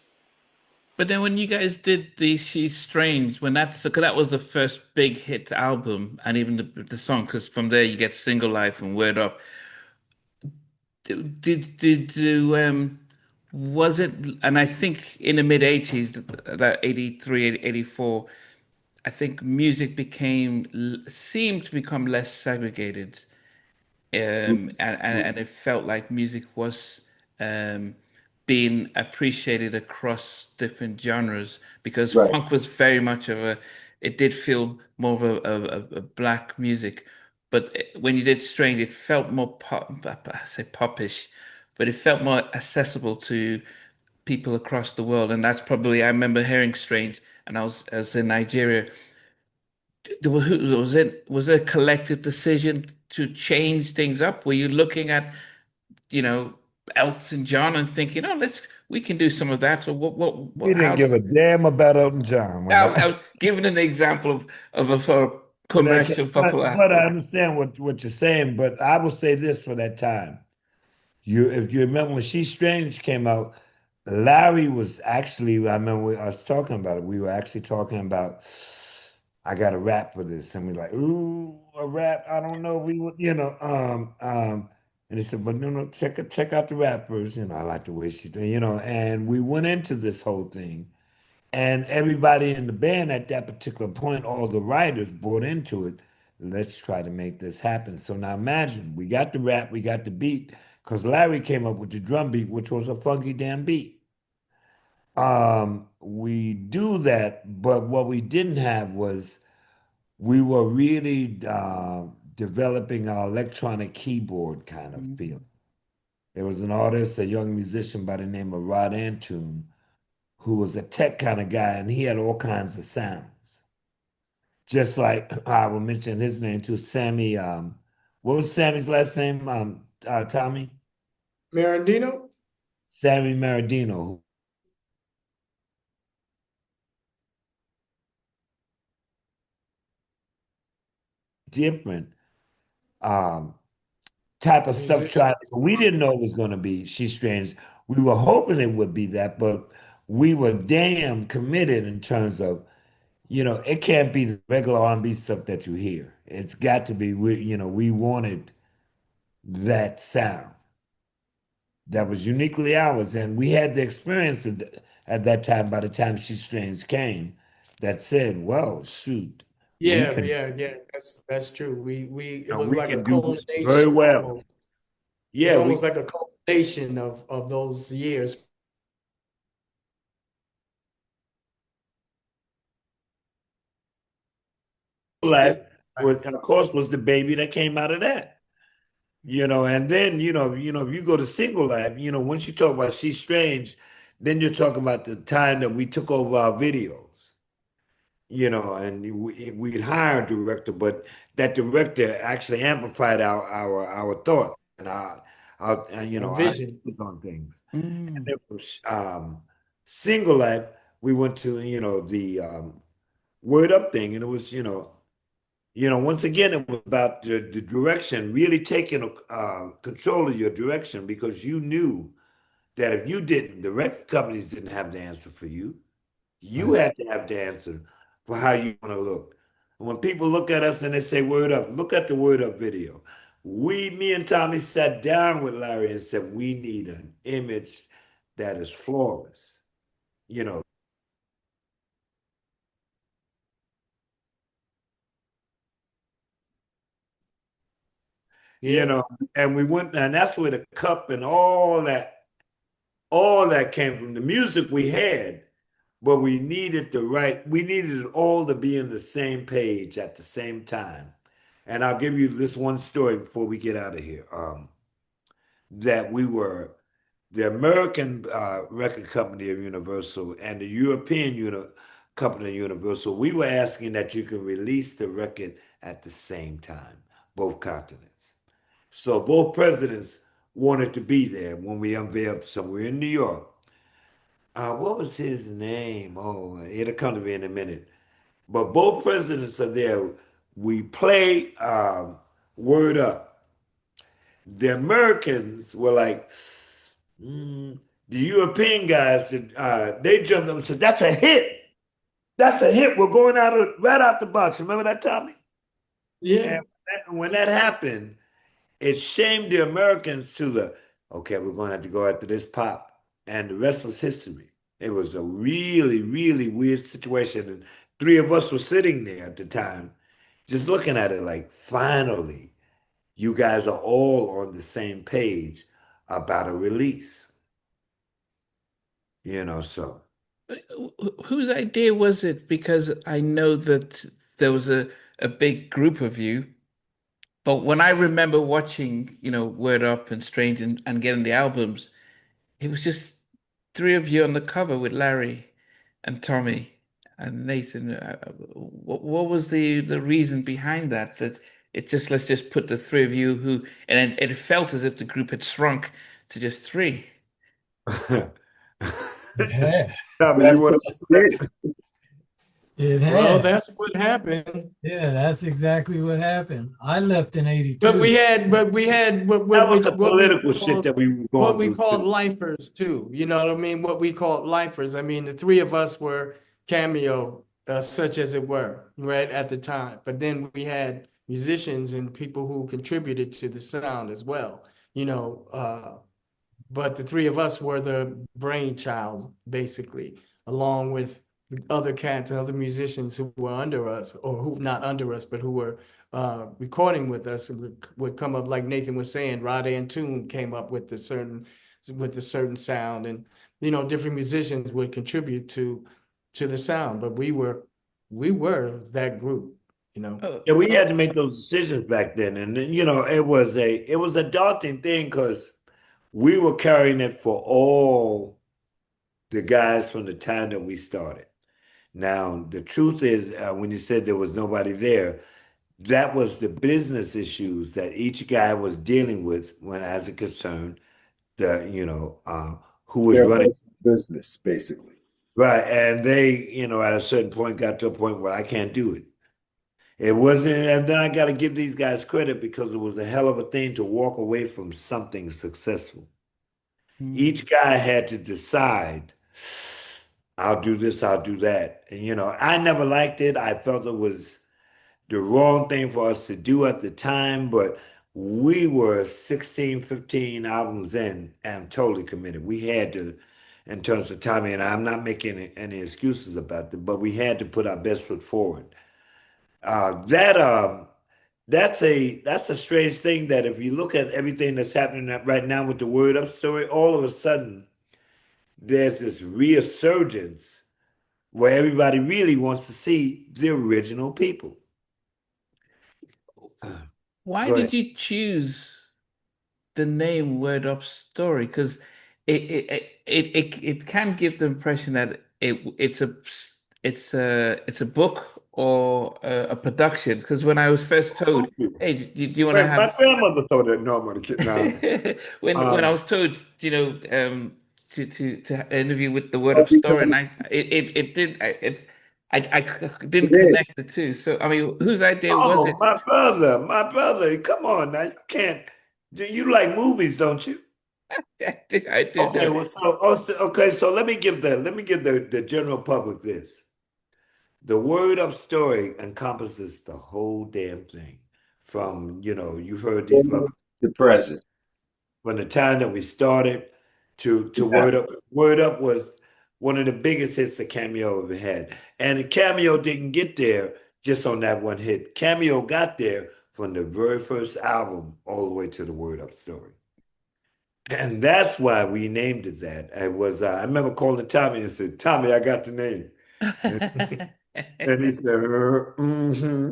But then when you guys did the She's Strange, when cause that was the first big hit album, and even the song, because from there you get Single Life and Word Up. Did you was it? And I think in the mid '80s, that 83, 84, I think music seemed to become less segregated, and it felt like music was um, being appreciated across different genres, because Right. funk was very much it did feel more of a black music, but when you did Strange, it felt more pop, I say popish, but it felt more accessible to people across the world. And that's probably, I remember hearing Strange, and I was in Nigeria. Was it a collective decision to change things up? Were you looking at, you know, Elton John and thinking, oh, we can do some of that? Or We didn't how give did, a damn about Elton John when I was giving an example of a sort of for that commercial popular. but I understand what you're saying, but I will say this for that time. If you remember when She Strange came out, Larry was actually, I remember us talking about it. We were actually talking about, I got a rap for this. And we're like, ooh, a rap. I don't know. We would, And he said, but no, check out the rappers. I like the way and we went into this whole thing. And everybody in the band at that particular point, all the writers bought into it. Let's try to make this happen. So now imagine, we got the rap, we got the beat, because Larry came up with the drum beat, which was a funky damn beat. We do that, but what we didn't have was we were really developing our electronic keyboard kind of feel. There was an artist, a young musician by the name of Rod Antoon, who was a tech kind of guy, and he had all kinds of sounds. Just like I will mention his name too, Sammy. What was Sammy's last name? Tommy? Marandino? Sammy Maradino, different um, type of stuff. Musician. We didn't know it was going to be She's Strange. We were hoping it would be that, but we were damn committed in terms of, it can't be the regular R&B stuff that you hear. It's got to be, we wanted that sound that was uniquely ours. And we had the experience at that time, by the time She's Strange came, that said, well, shoot, we Yeah, can, yeah. That's true. It was we like a can do this very culmination well. almost. It was Yeah, we almost like a culmination of those years. life was, of course, was the baby that came out of that. And then, if you go to single life, once you talk about She's Strange, then you're talking about the time that we took over our videos, and we'd hire a director, but that director actually amplified our thought and our Vision. take on things. And Mm. it was single life, we went to, the Word Up thing, and it was, once again, it was about the direction, really taking control of your direction, because you knew that if you didn't, the record companies didn't have the answer for you. You Right. had to have the answer for how you want to look. And when people look at us and they say Word Up, look at the Word Up video. Me and Tommy sat down with Larry and said, we need an image that is flawless. You know, you Yeah. know, and we went, and that's where the cup and all that came from. The music we had, but we needed it all to be in the same page at the same time. And I'll give you this one story before we get out of here. That we were the American record company of Universal and the European company of Universal. We were asking that you can release the record at the same time, both continents. So both presidents wanted to be there when we unveiled somewhere in New York. What was his name? Oh, it'll come to me in a minute. But both presidents are there. We play Word Up. The Americans were like, the European guys, they jumped up and said, that's a hit. That's a hit. We're going right out the box. Remember that, Tommy? Yeah. And when that happened, it shamed the Americans to okay, we're going to have to go after this pop. And the rest was history. It was a really, really weird situation. And three of us were sitting there at the time, just looking at it like, finally, you guys are all on the same page about a release. So. Whose idea was it? Because I know that there was a big group of you, but when I remember watching, Word Up and Strange and getting the albums, it was just three of you on the cover with Larry and Tommy and Nathan. What was the reason behind that? That let's just put the three of you and it felt as if the group had shrunk to just three. Yeah, Tommy, you That's want it. it Well, had. that's what happened. Yeah, that's exactly what happened. I left in But 82. we had that was the political shit that we were what going we through called too. lifers too. You know what I mean? What we called lifers. I mean, the three of us were Cameo, such as it were, right at the time. But then we had musicians and people who contributed to the sound as well. you know, but the three of us were the brainchild, basically, along with other cats and other musicians who were under us, or who not under us, but who were recording with us, and would come up, like Nathan was saying. Rod Antoon came up with a certain sound, and different musicians would contribute to the sound. But we were that group, Oh, Yeah, we oh, had to make those decisions back then, and then, it was a daunting thing because we were carrying it for all the guys from the time that we started. Now, the truth is, when you said there was nobody there, that was the business issues that each guy was dealing with when, as it concerned, who was Their running. own business, basically. Right. And they, at a certain point got to a point where I can't do it. It wasn't, and then I got to give these guys credit because it was a hell of a thing to walk away from something successful. mm. Each guy had to decide, I'll do this, I'll do that. And, I never liked it. I felt it was the wrong thing for us to do at the time, but we were 16, 15 albums in and totally committed. We had to, in terms of timing, and I'm not making any excuses about it, but we had to put our best foot forward. Uh, that that's a strange thing that if you look at everything that's happening right now with the Word Up story, all of a sudden there's this resurgence where everybody really wants to see the original people. Why Go did ahead. you choose the name Word Up Story? Because it can give the impression that it's a book or a production. Because when I was first told, hey, do you want to Right, my have grandmother thought that. No, I'm gonna kid now. when I Um, was told, to interview with the Word Up Story, and it did didn't connect the two. So I mean, whose idea was oh, it? my brother, come on now. You can't. You like movies, don't you? I do Okay, know. well, so let me give the general public this. The Word Up story encompasses the whole damn thing. From, you've heard these brothers The present. from the time that we started to Yeah. Word Up. Word Up was one of the biggest hits that Cameo ever had. And the Cameo didn't get there just on that one hit. Cameo got there from the very first album all the way to the Word Up story. And that's why we named it that. I remember calling Tommy and said, Tommy, I got the name. And, and he said, mm-hmm.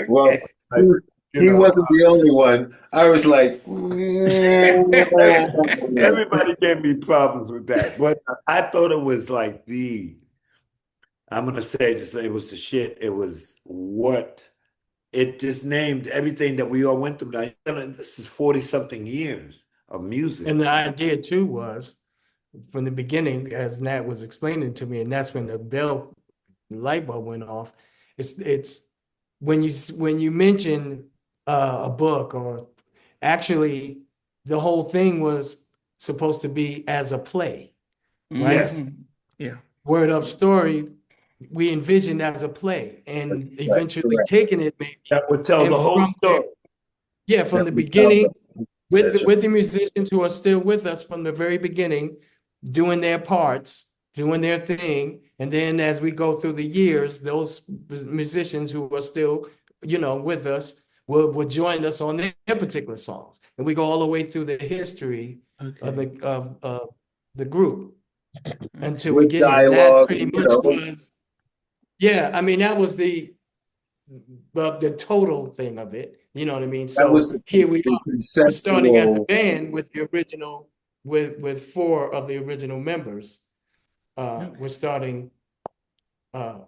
Well, Okay. Like, you he know, wasn't the only one. I was like, every- everybody gave me problems with that. But I thought it was like I'm gonna say just it was the shit. It was what it just named everything that we all went through. Now, this is 40 something years of music. And the idea too was, from the beginning, as Nat was explaining to me, and that's when the light bulb went off. It's when you mention a book, or actually the whole thing was supposed to be as a play, right? Yes, Mhm. Yeah. Word Up Story, we envisioned as a play, and right, eventually correct. taking it maybe, that would tell and the whole from there, story. yeah, from That the was how beginning, that's right. with the musicians who are still with us from the very beginning, doing their parts, doing their thing, and then as we go through the years, those musicians who are still, with us will join us on their particular songs, and we go all the way through the history of Okay. the group until Okay. we With get here. And that dialogue, pretty much was, yeah, I mean, that was the total thing of it. You know what I mean? that was So here we the are. We're starting as a conceptual. band with the original, with four of the original members. We're Okay. starting uh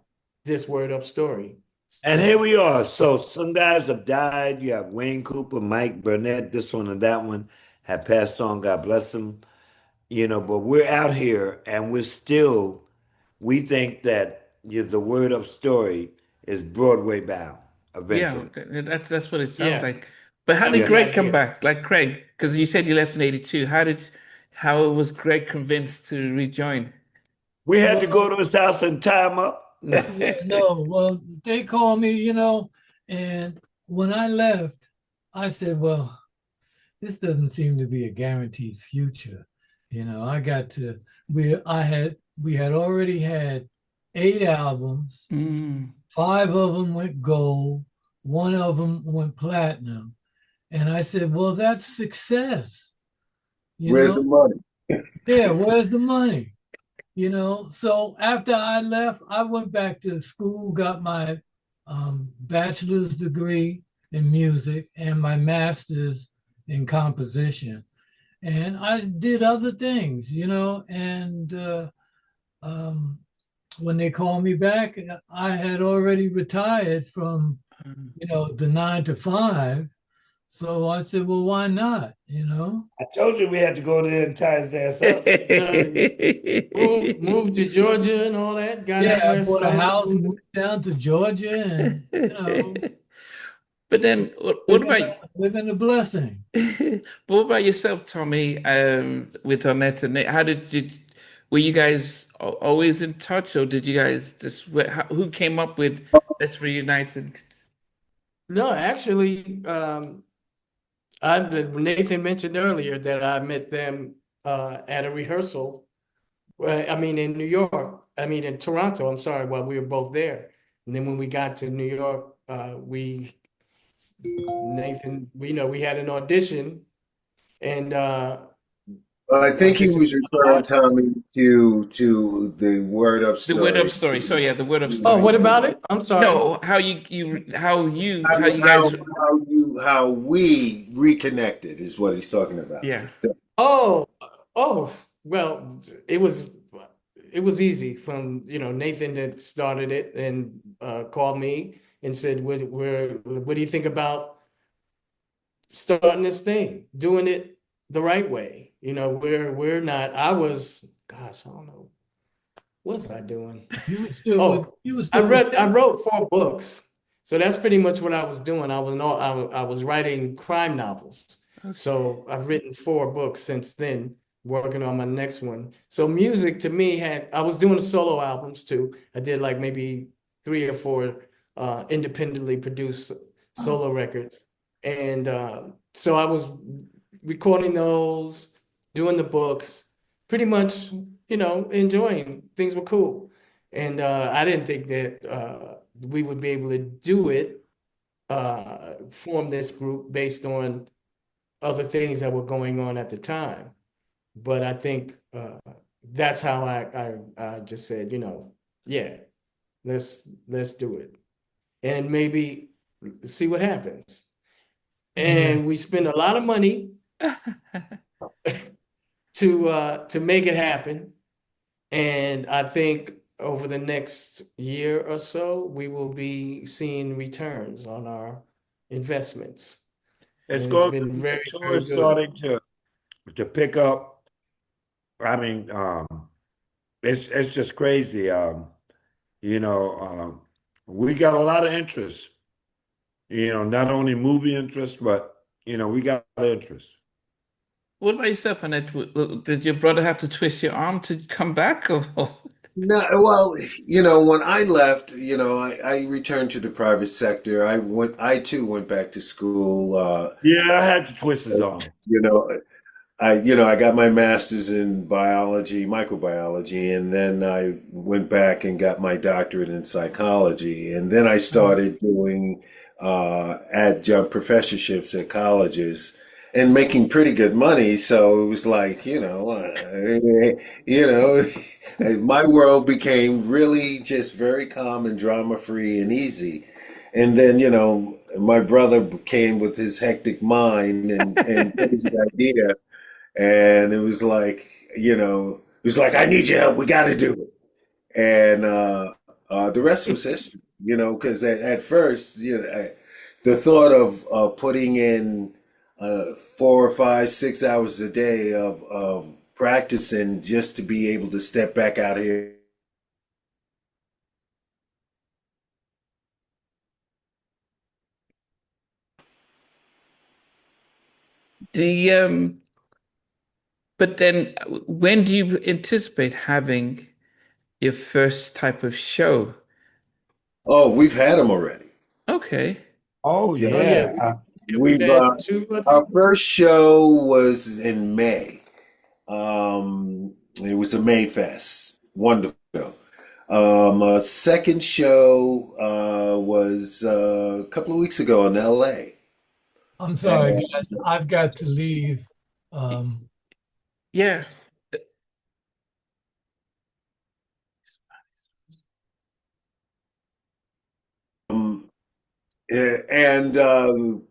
this Word Up story. And here So we are. So some guys have died. You have Wayne Cooper, Mike Burnett, this one and that one have passed on. God bless them. But we're out here and we think that the Word Up story is Broadway bound Yeah, eventually. that's what it sounds yeah, like. But how that's did Yeah. the Greg come idea. back? Like Craig, because you said you left in '82. How was Greg convinced to rejoin? We had to go Well, to his house and tie him up. No. yeah, no, well, they called me, and when I left, I said, well, this doesn't seem to be a guaranteed future. I got to we had already had 8 albums. Mm. 5 of them went gold, one of them went platinum. And I said, well, that's success, you Where's the know? money? Yeah, where's the money? So after I left, I went back to school, got my bachelor's degree in music and my master's in composition. And I did other things, and um, when they called me back, I had already retired from, the 9 to 5. So I said, well, why not? I told you we had to go there and tie his ass up. Moved to Georgia and all that. Got Yeah, out I there, bought a started house, moving. moved down to Georgia, and But then, what living, about living a blessing. but what about yourself, Tommy? With Arnett and Nate, how did you? Were you guys always in touch, or did you guys just? Who came up with "Let's Reunited"? No, actually, Nathan mentioned earlier that I met them at a rehearsal. I mean, in New York. I mean, in Toronto. I'm sorry, while we were both there. And then when we got to New York, we had an audition, and Well, I think he audition. was referring, Tommy, to the Word Up The Word Up story. story. So yeah, the Word Up Oh, story. what about it? I'm sorry. No, how you How, guys? how we reconnected is what he's talking about. Yeah. Oh, well, it was easy from, Nathan that started it and called me and said, what do you think about starting this thing, doing it the right way? We're not, gosh, I don't know. What was I doing? You were still with Oh, you were I still with I wrote 4 books. So that's pretty much what I was doing. I was writing crime novels. So I've written 4 books since then, working on my next one. So music to me I was doing solo albums too. I did like maybe 3 or 4 independently produced solo records. And so I was recording those, doing the books, pretty much, enjoying. Things were cool. And I didn't think that we would be able to do it, form this group based on other things that were going on at the time. But I think that's how I just said, yeah, let's do it, and maybe see what happens. Yeah. And we spend a lot of money to make it happen. And I think over the next year or so, we will be seeing returns on our investments. It's And it's going. been The very, tour very is good. starting to pick up. I mean, it's just crazy. You know, we got a lot of interest. Not only movie interest, but we got interest. What about yourself, Annette? Did your brother have to twist your arm to come back, or? No, well, when I left, I returned to the private sector. I too went back to school. Yeah, I had to twist his arm. You know, I got my master's in biology, microbiology, and then I went back and got my doctorate in psychology. And then I started doing adjunct professorships at colleges and making pretty good money. So it was like, my world became really just very calm and drama free and easy. And then, my brother came with his hectic mind and crazy idea. And it was like, I need your help. We got to do it. And the rest was history, because at first, the thought of putting in 4 or 5, 6 hours a day of practicing just to be able to step back out here. The But then, when do you anticipate having your first type of show? Oh, we've had them already. Okay. Oh Yeah. Oh yeah, yeah. Yeah, we've we've had two or three. our first show was in May. It was a May Fest. Wonderful. A second show was a couple of weeks ago in LA. I'm sorry, And guys. I've got to leave. Um, Yeah. um, and No,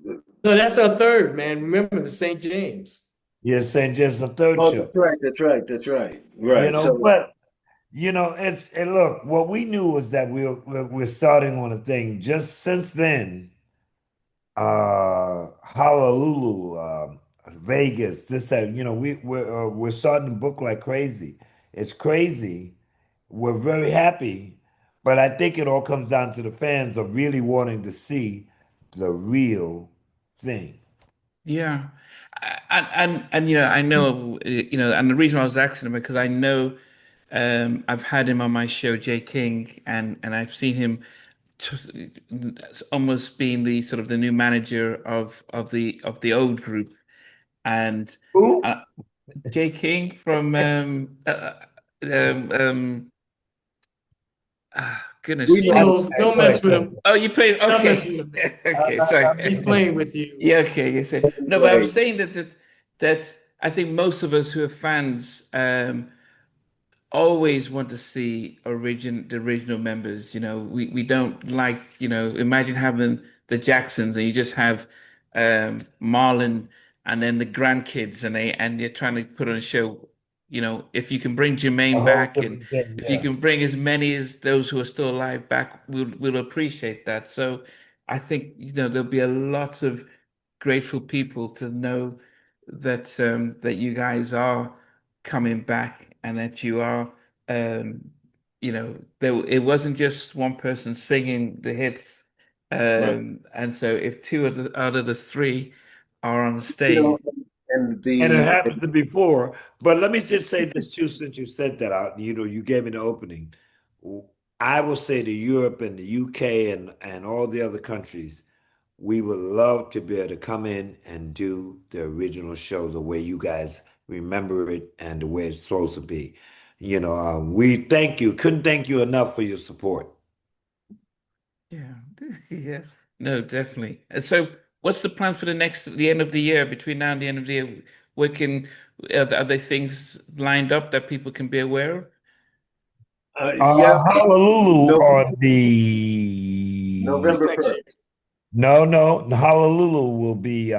that's our third, man. Remember the St. James. Yes, and just a third oh, show. that's right, that's right, that's right. You Right. know, So but it's and look, what we knew was that we're starting on a thing. Just since then, Honolulu, Vegas, this that we're starting to book like crazy. It's crazy. We're very happy, but I think it all comes down to the fans of really wanting to see the real thing. Yeah. And I know and the reason I was asking him because I know I've had him on my show, Jay King, and I've seen him t almost being the sort of the new manager of the old group. And Who? uh, Jay King from um we goodness. He know I, knows. Don't go mess ahead, with go him. ahead. Oh, you played Stop okay. messing with him. Okay, sorry. He's playing with you. Yeah, okay, you said no, but I was Right. saying that I think most of us who are fans always want to see the original members. We don't like, imagine having the Jacksons and you just have Marlon and then the grandkids and you're trying to put on a show. If you can bring A Jermaine whole back and different thing, if you yeah. can bring as many as those who are still alive back, we'll appreciate that. So I think, there'll be a lot of grateful people to know that you guys are coming back and that you are it wasn't just one person singing the hits. Right. And so if two out of the three are on You stage. know, and And it the happens to be four. But let me just say this too, since you said that out, you gave me the opening. I will say to Europe and the UK and all the other countries, we would love to be able to come in and do the original show the way you guys remember it and the way it's supposed to be. We thank you. Couldn't thank you enough for your support. Yeah, yeah, no, definitely. And so, what's the plan for the end of the year? Between now and the end of the year, are there things lined up that people can be aware of? yeah, Honolulu no, on the That's November next year. 1st. no, Honolulu will be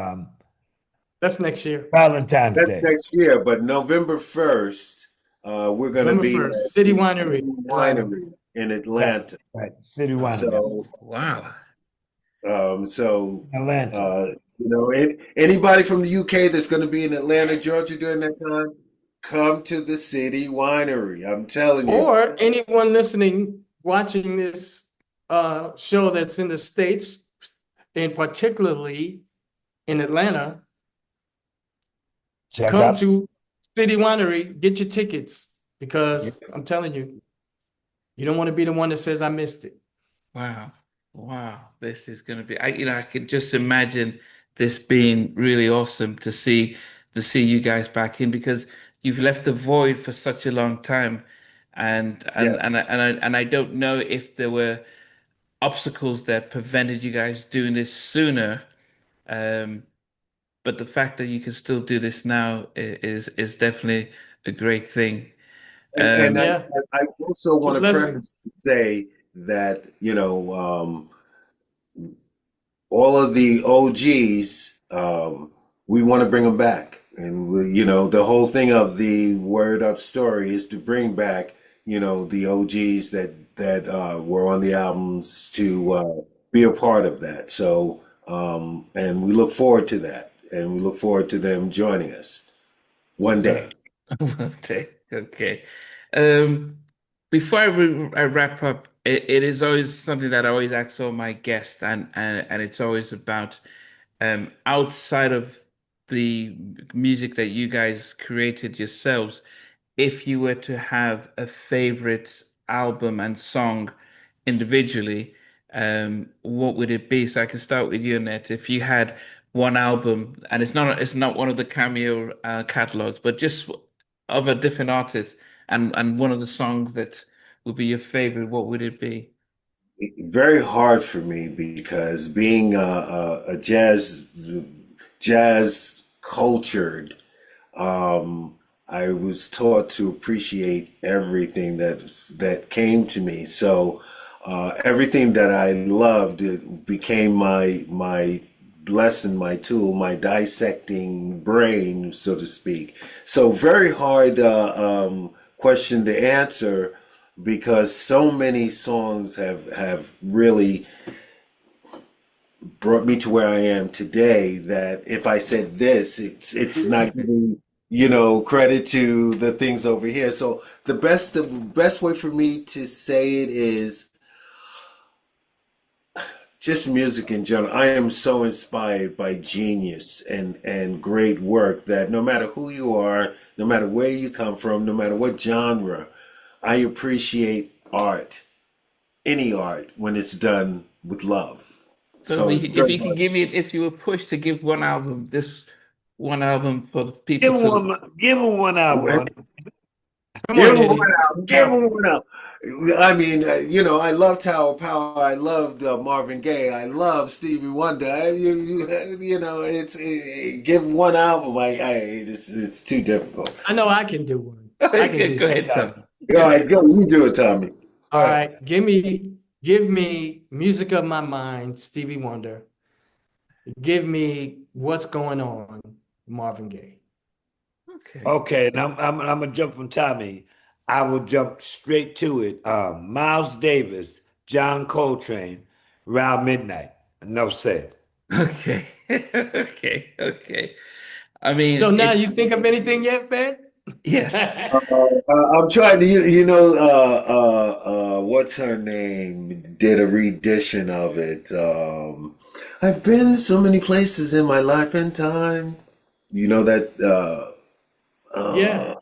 That's next year. Valentine's That's Day. next year, but November 1st, we're going to November be 1st. at City the Winery, Atlanta. winery in Right, Atlanta. right. City Winery. So, Wow. so Atlanta. anybody from the UK that's going to be in Atlanta, Georgia during that time, come to the City Winery. I'm telling you. Or anyone listening, watching this show that's in the States, and particularly in Atlanta, Check come out. to City Winery, get your tickets, Yeah. because I'm telling you, you don't want to be the one that says I missed it. Wow. Wow. This is going to be, I could just imagine this being really awesome to see you guys back in because you've left the void for such a long time. And Yeah. and I don't know if there were obstacles that prevented you guys doing this sooner. Um, but the fact that you can still do this now is definitely a great thing. And I, Um, Yeah, I also it's a want to blessing. preface to say that, all of the OGs, we want to bring them back. And, the whole thing of the Word Up story is to bring back, the OGs that were on the albums to be a part of that. So, and we look forward to that. And we look forward to them joining us one day. Yes. Okay. Okay. Um, before I wrap up, it is always something that I always ask all my guests, and it's always about outside of the music that you guys created yourselves, if you were to have a favorite album and song individually, what would it be? So I can start with you, Annette. If you had one album, and it's not one of the Cameo catalogs, but just of a different artist, and one of the songs that would be your favorite, what would it be? Very hard for me because being a jazz cultured, um, I was taught to appreciate everything that came to me. So everything that I loved, it became my lesson, my tool, my dissecting brain, so to speak. So very hard question to answer because so many songs have really brought me to where I am today that if I said this, it's not giving, credit to the things over here. So the best way for me to say it is just music in general. I am so inspired by genius and great work that no matter who you are, no matter where you come from, no matter what genre, I appreciate art, any art, when it's done with love. So So if very you can much. give me, if you were pushed to give one album, this one album for the people Give him to. one. Give him one album. Come Give on, him one Eddie. out. Give him one out. I mean, I love Tower Power. I loved Marvin Gaye. I love Stevie Wonder. Give one album. It's too difficult. I know I can do one. I can Okay, do go two. ahead, Tom. All right, go. You do it, Tommy. All right, give me Music of My Mind, Stevie Wonder. Give me What's Going On, Marvin Gaye. Okay. Okay, and I'm gonna jump from Tommy. I will jump straight to it. Miles Davis, John Coltrane, Round Midnight. Enough said. Okay. Okay. I So mean, now you think of anything yet, Fed? yes. I'm trying to, what's her name? Did a rendition of it. I've been so many places in my life and time. You know that. Yeah,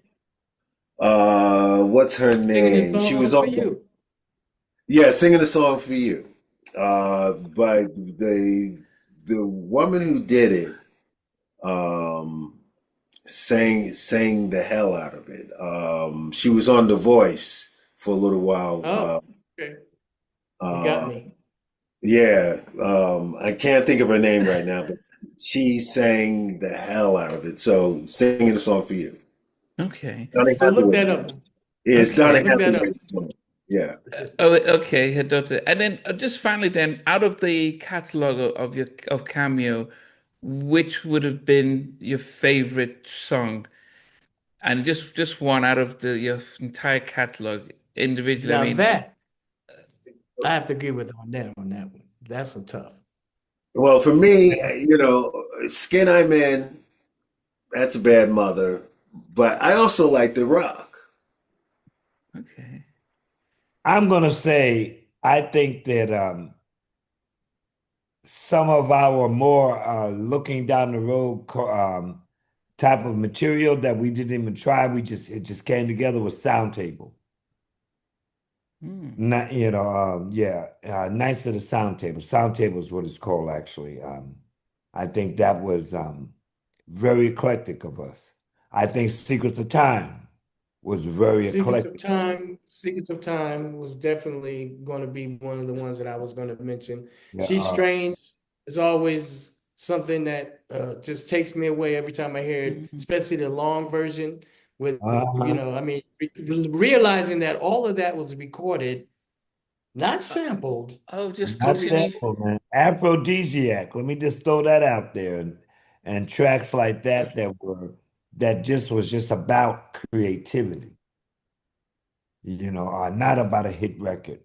What's her singing a name? She song was for on. you. Yeah, singing a song for you. But the woman who did it, um, sang the hell out of it. She was on The Voice for a little while. Oh, okay. You got Uh, me. yeah, I can't think of her name right now, but she sang the hell out of it. So singing a song for you. Okay. Donna So look Hathaway. that up. It's Donna Okay. Look that up. Hathaway's song. Yeah. Oh, okay, Doctor. And then just finally, then, out of the catalog of Cameo, which would have been your favorite song? And just one out of your entire catalog individually. I Now mean, that I have to agree with Arnett on that one. That's a tough. Well, for me, Skin I'm In, that's a bad mother. But I also like The Rock. okay. I'm gonna say I think that some of our more looking down the road type of material that we didn't even try, it just came together with Sound Table. Hmm. Not, yeah, Knights of the Sound Table. Sound Table is what it's called, actually. I think that was very eclectic of us. I think Secrets of Time was very eclectic. Secrets of Time was definitely going to be one of the ones that I was going to mention. Yeah, She's Strange is always something that just takes me away every time I hear it, Mhm. especially the long version with, uh-huh. I mean, realizing that all of that was recorded, not sampled. Oh, just Not totally. sample, man. Aphrodisiac. Let me just throw that out there. And tracks like that just was just about creativity, not about a hit record.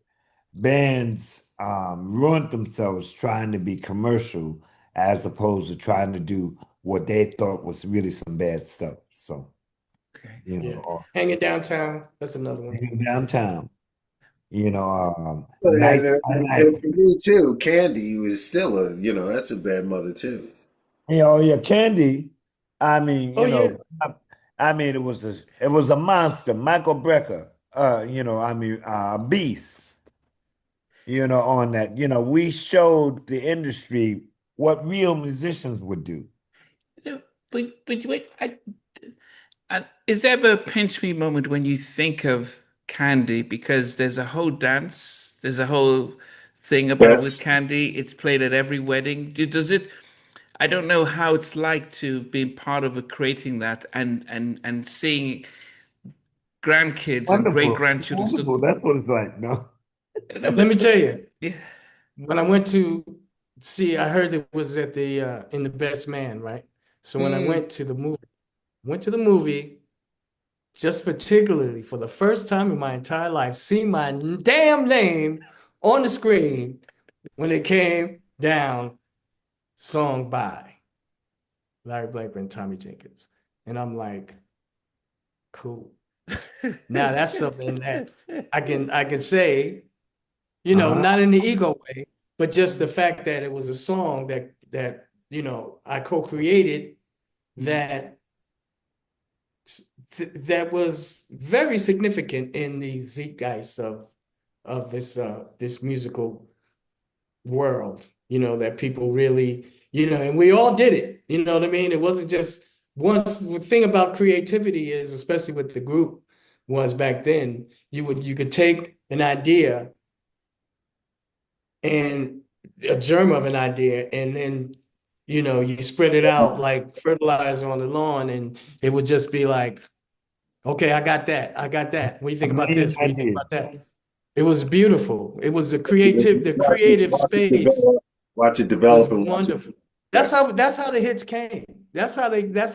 Bands ruined themselves trying to be commercial as opposed to trying to do what they thought was really some bad stuff. So, Okay. Yeah. Hanging Downtown, that's another one. downtown, night And, by and, night. and for me too, Candy was still that's a bad mother too. Yeah, Candy. I mean, Oh, yeah. I mean, it was a monster, Michael Brecker. A beast. On that. We showed the industry what real musicians would do. You know, but wait, is there ever a pinch me moment when you think of Candy? Because there's a whole dance, there's a whole thing about with Yes. Candy. It's played at every wedding. Does it? I don't know how it's like to be part of creating that and seeing grandkids and great Wonderful. grandchildren still. Wonderful. That's what it's like. No. No, Let me tell you, yeah. when I went to see, I heard it was at the in the Best Man, right? So when I Mm, went to the movie, just particularly for the first time in my entire life, see my damn name on the screen when it came down, song by Larry Blackburn, Tomi Jenkins. And I'm like, cool. Now that's something that I can say, Uh-huh. not in the ego way, but just the fact that it was a song that I co-created that that was very significant in the zeitgeist of this musical world, that people really, and we all did it, you know what I mean? It wasn't just once. The thing about creativity is, especially with the group, was back then, you could take an idea and a germ of an idea, and then you spread it out like fertilizer on the lawn, and it would just be like, okay, I got that. I got that. What do you A think about million this? What do you think ideas. about that? It was beautiful. It was the Watch it, creative space watch it was develop and watch it. wonderful. That's how the hits came. That's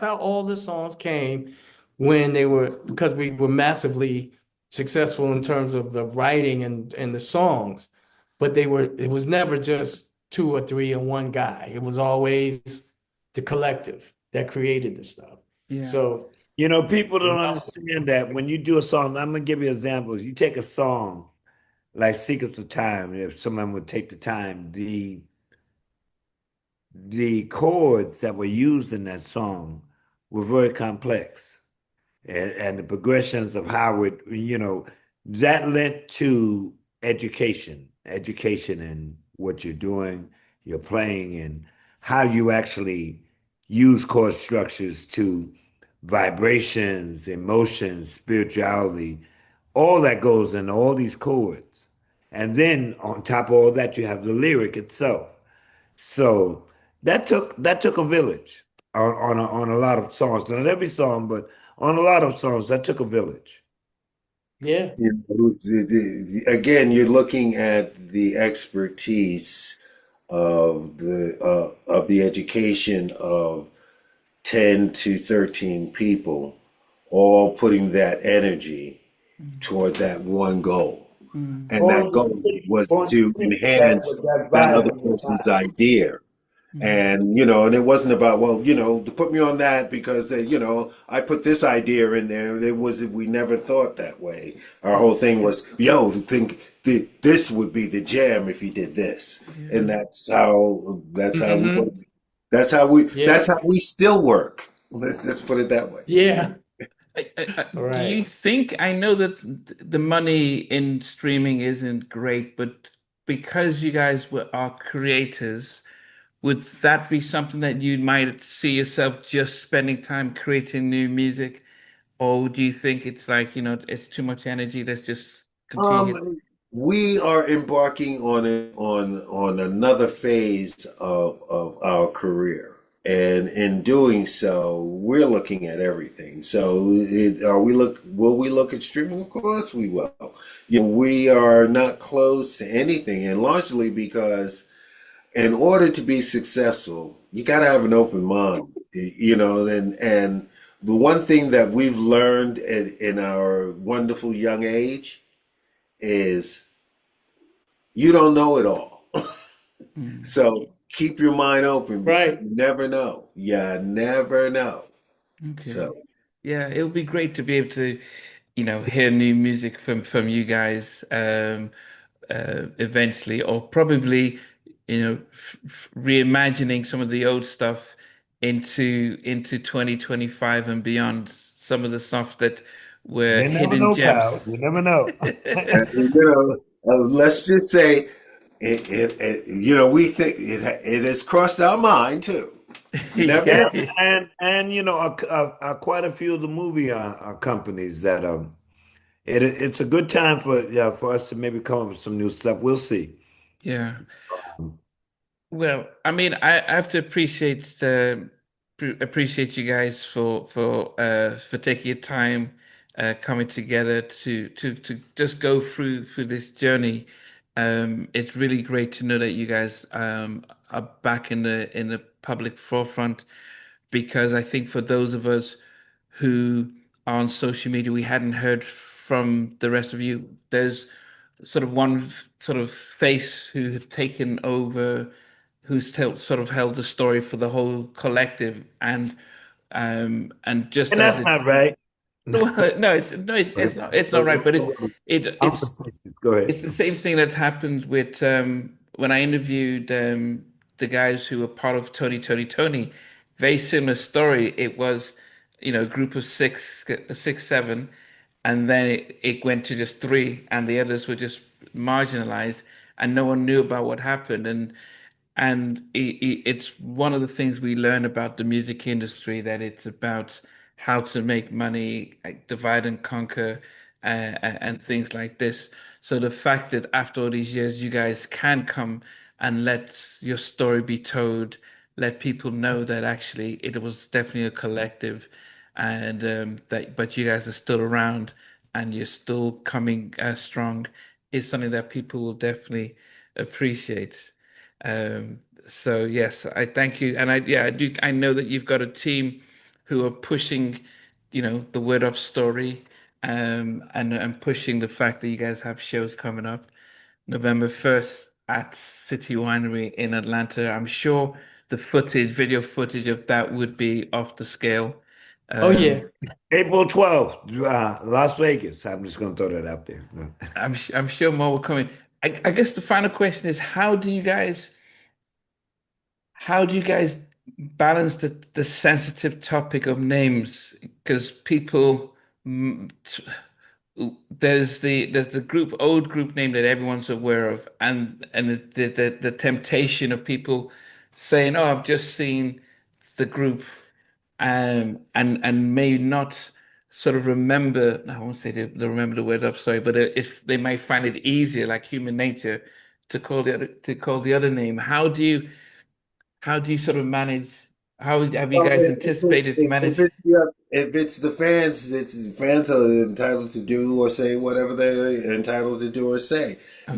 how all the songs came when they were, because we were massively successful in terms of the writing and the songs, but it was never just two or three and one guy. It was always the collective that created the stuff. yeah. So People don't understand that when you do a song, I'm gonna give you examples. You take a song like Secrets of Time, if someone would take the time, the chords that were used in that song were very complex. And the progressions of how that led to education in what you're doing, you're playing, and how you actually use chord structures to vibrations, emotions, spirituality, all that goes in all these chords. And then on top of all that, you have the lyric itself. So that took a village on a lot of songs. Not every song, but on a lot of songs, that took a village. yeah, Again, you're looking at the expertise of the education of 10 to 13 people, all putting that energy toward that one goal. Mm, And that Born to goal speak, was born to to speak with enhance that that vibe other in your person's mind. idea. mm, And it wasn't about, well, to put me on that because, I put this idea in there. We never thought that way. Our whole thing was, think this would be the jam if you did this. And yeah. that's how we work. hmm That's yeah, how we still work. Let's just put it that way. yeah, Do you right. think, I know that the money in streaming isn't great, but because you guys are creators, would that be something that you might see yourself just spending time creating new music? Or do you think it's like, it's too much energy, let's just continue it? We are embarking on another phase of our career, and in doing so, we're looking at everything. So, will we look at streaming? Of course, we will. We are not closed to anything, and largely because in order to be successful, you got to have an open mind. And the one thing that we've learned in our wonderful young age is you don't know it all. Mm, So keep your mind open because Right. you never know. You never know. okay. So Yeah, it would be great to be able to, hear new music from you guys eventually, or probably, reimagining some of the old stuff into 2025 and beyond. Some of the stuff that were You never hidden know, pal. You gems. never know. let's just say we think it has crossed our mind too. You never Yeah, know. Yeah, and quite a few of the movie companies that it's a good time for us to maybe come up with some new stuff. We'll see. yeah. Well, I mean, I have to appreciate you guys for taking your time coming together to just go through this journey. It's really great to know that you guys are back in the public forefront, because I think for those of us who are on social media, we hadn't heard from the rest of you. There's sort of one sort of face who had taken over, sort of held the story for the whole collective, and just And as that's it, not right. well, no, it's not right, but I'm it's facetious. Go ahead. it's the same thing that happened with when I interviewed the guys who were part of Tony. Very similar story. It was, a group of six, seven, and then it went to just three, and the others were just marginalized, and no one knew about what happened. And it's one of the things we learn about the music industry, that it's about how to make money, like divide and conquer, and things like this. So the fact that after all these years, you guys can come and let your story be told, let people know that actually it was definitely a collective, and but you guys are still around and you're still coming strong, is something that people will definitely appreciate. So yes, I thank you, and I do. I know that you've got a team who are pushing, the Word Up story, and pushing the fact that you guys have shows coming up November 1st at City Winery in Atlanta. I'm sure the video footage of that would be off the scale. Oh yeah. April 12th, Las Vegas. I'm just going to throw that out there. No. I'm sure more will come in. I guess the final question is, how do you guys balance the sensitive topic of names? Because people, mm, there's the old group name that everyone's aware of, and the temptation of people saying, "Oh, I've just seen the group," and may not sort of remember. I won't say they remember the word up, sorry, but if they might find it easier, like human nature, to call the other name. How do you sort of manage? How have you Well, guys anticipated manage? if it's the fans, the fans are entitled to do or say whatever they're entitled to do or say. Okay.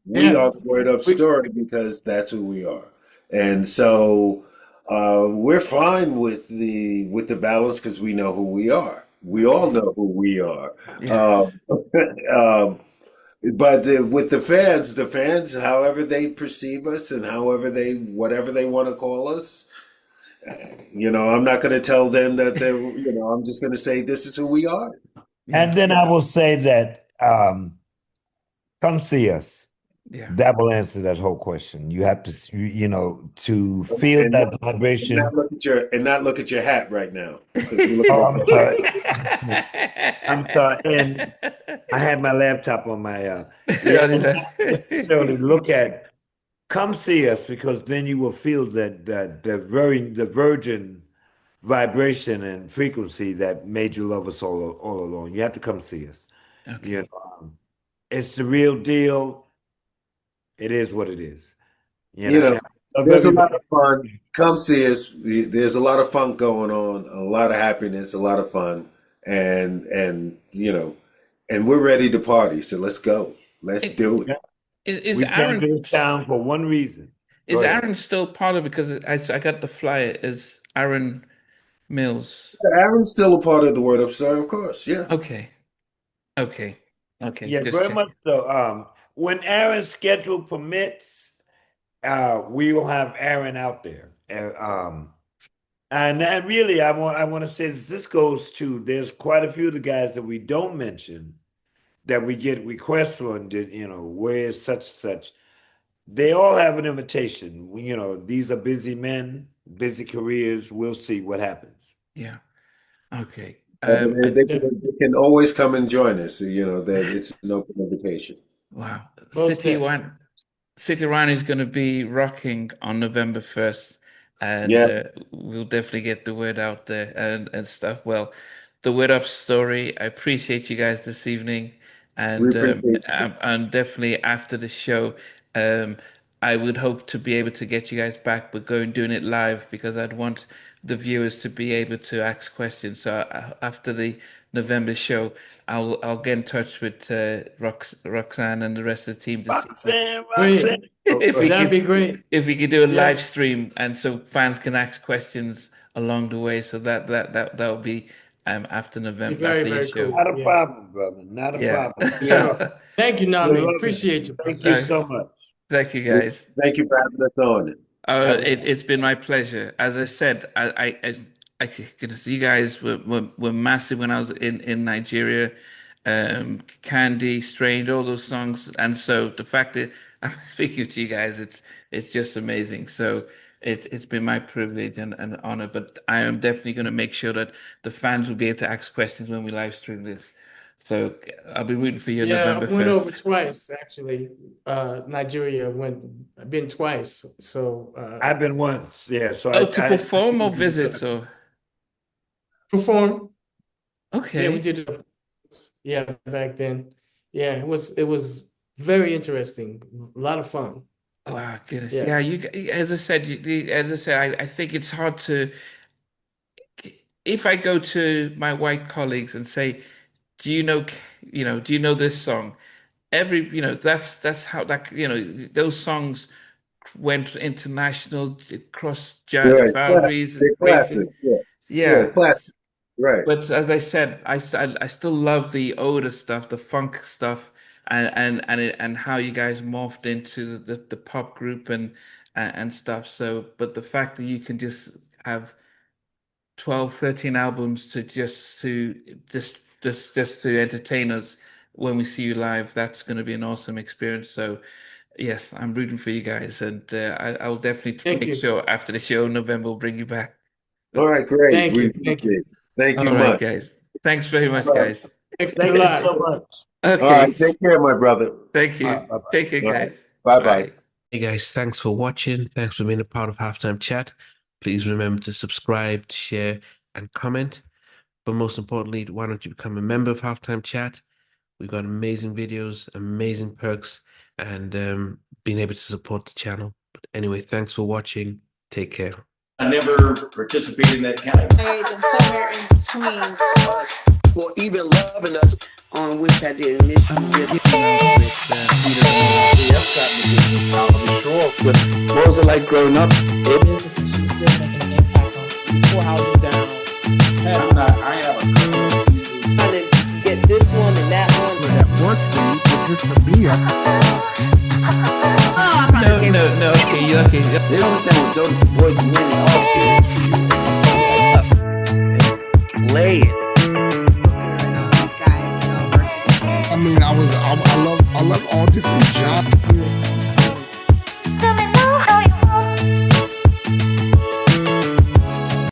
We Yeah. are the word up story because that's who we are, and so we're fine with the balance because we know who we are. We all Okay. know who we are. Yes. Um, um, but with the fans, however they perceive us and however whatever they want to call us, I'm not going to tell them that I'm just going to say this is who we are. And Yeah. then I will say that come see us. Yeah. That will answer that whole question. You have to, to feel And that vibration. not look at your hat right now because we're Oh, looking I'm sorry. I'm sorry. And I had my laptop on my, yeah, Oh, did and not I? necessarily come see us because then you will feel that the virgin vibration and frequency that made you love us all along. You have to come see us. You Okay. know, it's the real deal. It is what it is. you know, And I love there's a lot everybody. of fun. Come see us. There's a lot of fun going on, a lot of happiness, a lot of fun, and we're ready to party. So let's go. Let's It- do it. Yeah. Is We came to Aaron this town for one reason. Go is ahead. Aaron still part of it? Because I got the flyer. Is Aaron Mills? Aaron's still a part of the Word Up Story, of course. Yeah. Okay. Okay. Okay. Yeah, Just very check. much so. When Aaron's schedule permits, we will have Aaron out there. And really, I want to say this goes to there's quite a few of the guys that we don't mention that we get requests on. Where is such such? They all have an invitation. These are busy men, busy careers. We'll see what happens. Yeah. Okay. They can always come and join us. That it's an open invitation. Wow. Most City definitely. Wine. City Rhino is going to be rocking on November 1st, and Yeah, we'll definitely get the word out there and stuff. Well, the Word Up story, I appreciate you guys this evening, we and appreciate you. and definitely after the show, um, I would hope to be able to get you guys back, but going doing it live because I'd want the viewers to be able to ask questions. So after the November show, I'll get in touch with Roxanne and the rest of the team to see Roxanne, Roxanne. Great. Oh, if we That'd could be great. do a Yeah. live stream and so fans can ask questions along the way. So that'll be after Be November very, after your very show. cool. not a Yeah. problem, brother. Not a Yeah. problem. Sure. Thank you, We Nnamdi. love it. Appreciate you, Thank brother. you so much. Thank you guys. Thank you for having us on. It's been my pleasure. As I said, you guys were massive when I was in Nigeria. Candy, Strange, all those songs, and so the fact that I'm speaking to you guys, it's just amazing. So it's been my privilege and honor. But I am definitely going to make sure that the fans will be able to ask questions when we live stream this. So I'll be rooting for you Yeah, I November went over 1st. twice actually. Nigeria I've been twice. So I've been once, yeah. So Oh, to I perform or visit or perform. Yeah, we okay. did it. Yeah, back then. Yeah, it was very interesting. A lot of fun. Wow, goodness. Yeah. Yeah, as I said, I think it's hard to, if I go to my white colleagues and say, do you know, do you know this song? That's how those songs went international, across Right, classic, boundaries, they're great. classic. Yeah, yeah, Yeah. classic. Right. But as I said, I still love the older stuff, the funk stuff, and how you guys morphed into the pop group and stuff. So, but the fact that you can just have 12, 13 albums just to entertain us when we see you live, that's going to be an awesome experience. So, yes, I'm rooting for you guys, and I'll definitely Thank make you. sure after the show, November, we'll bring you back. All right, great. Thank We you. Thank you. appreciate it. Thank you All right, much. guys. Thanks very All much, right. guys. Thanks a thank you lot. so much. All right, Okay. take care, my brother. Thank All you. right, bye-bye. Take care, All right. guys. Bye-bye. Bye. Hey guys, thanks for watching. Thanks for being a part of Halftime Chat. Please remember to subscribe, share, and comment. But most importantly, why don't you become a member of Halftime Chat? We've got amazing videos, amazing perks, and being able to support the channel. But anyway, thanks for watching. Take care. I never participated in that category. And somewhere in between us or even loving us, on which I did miss you with. What was it like growing up? Business and she's still making an impact on 4 houses down. I have a couple of pieces. trying to get this one and that one. That works for you, but just for me, No. Okay, you okay. They don't understand what Joseph boys you win in all spirits. Play it. And all these guys, they all work together. I mean, I love all different genres.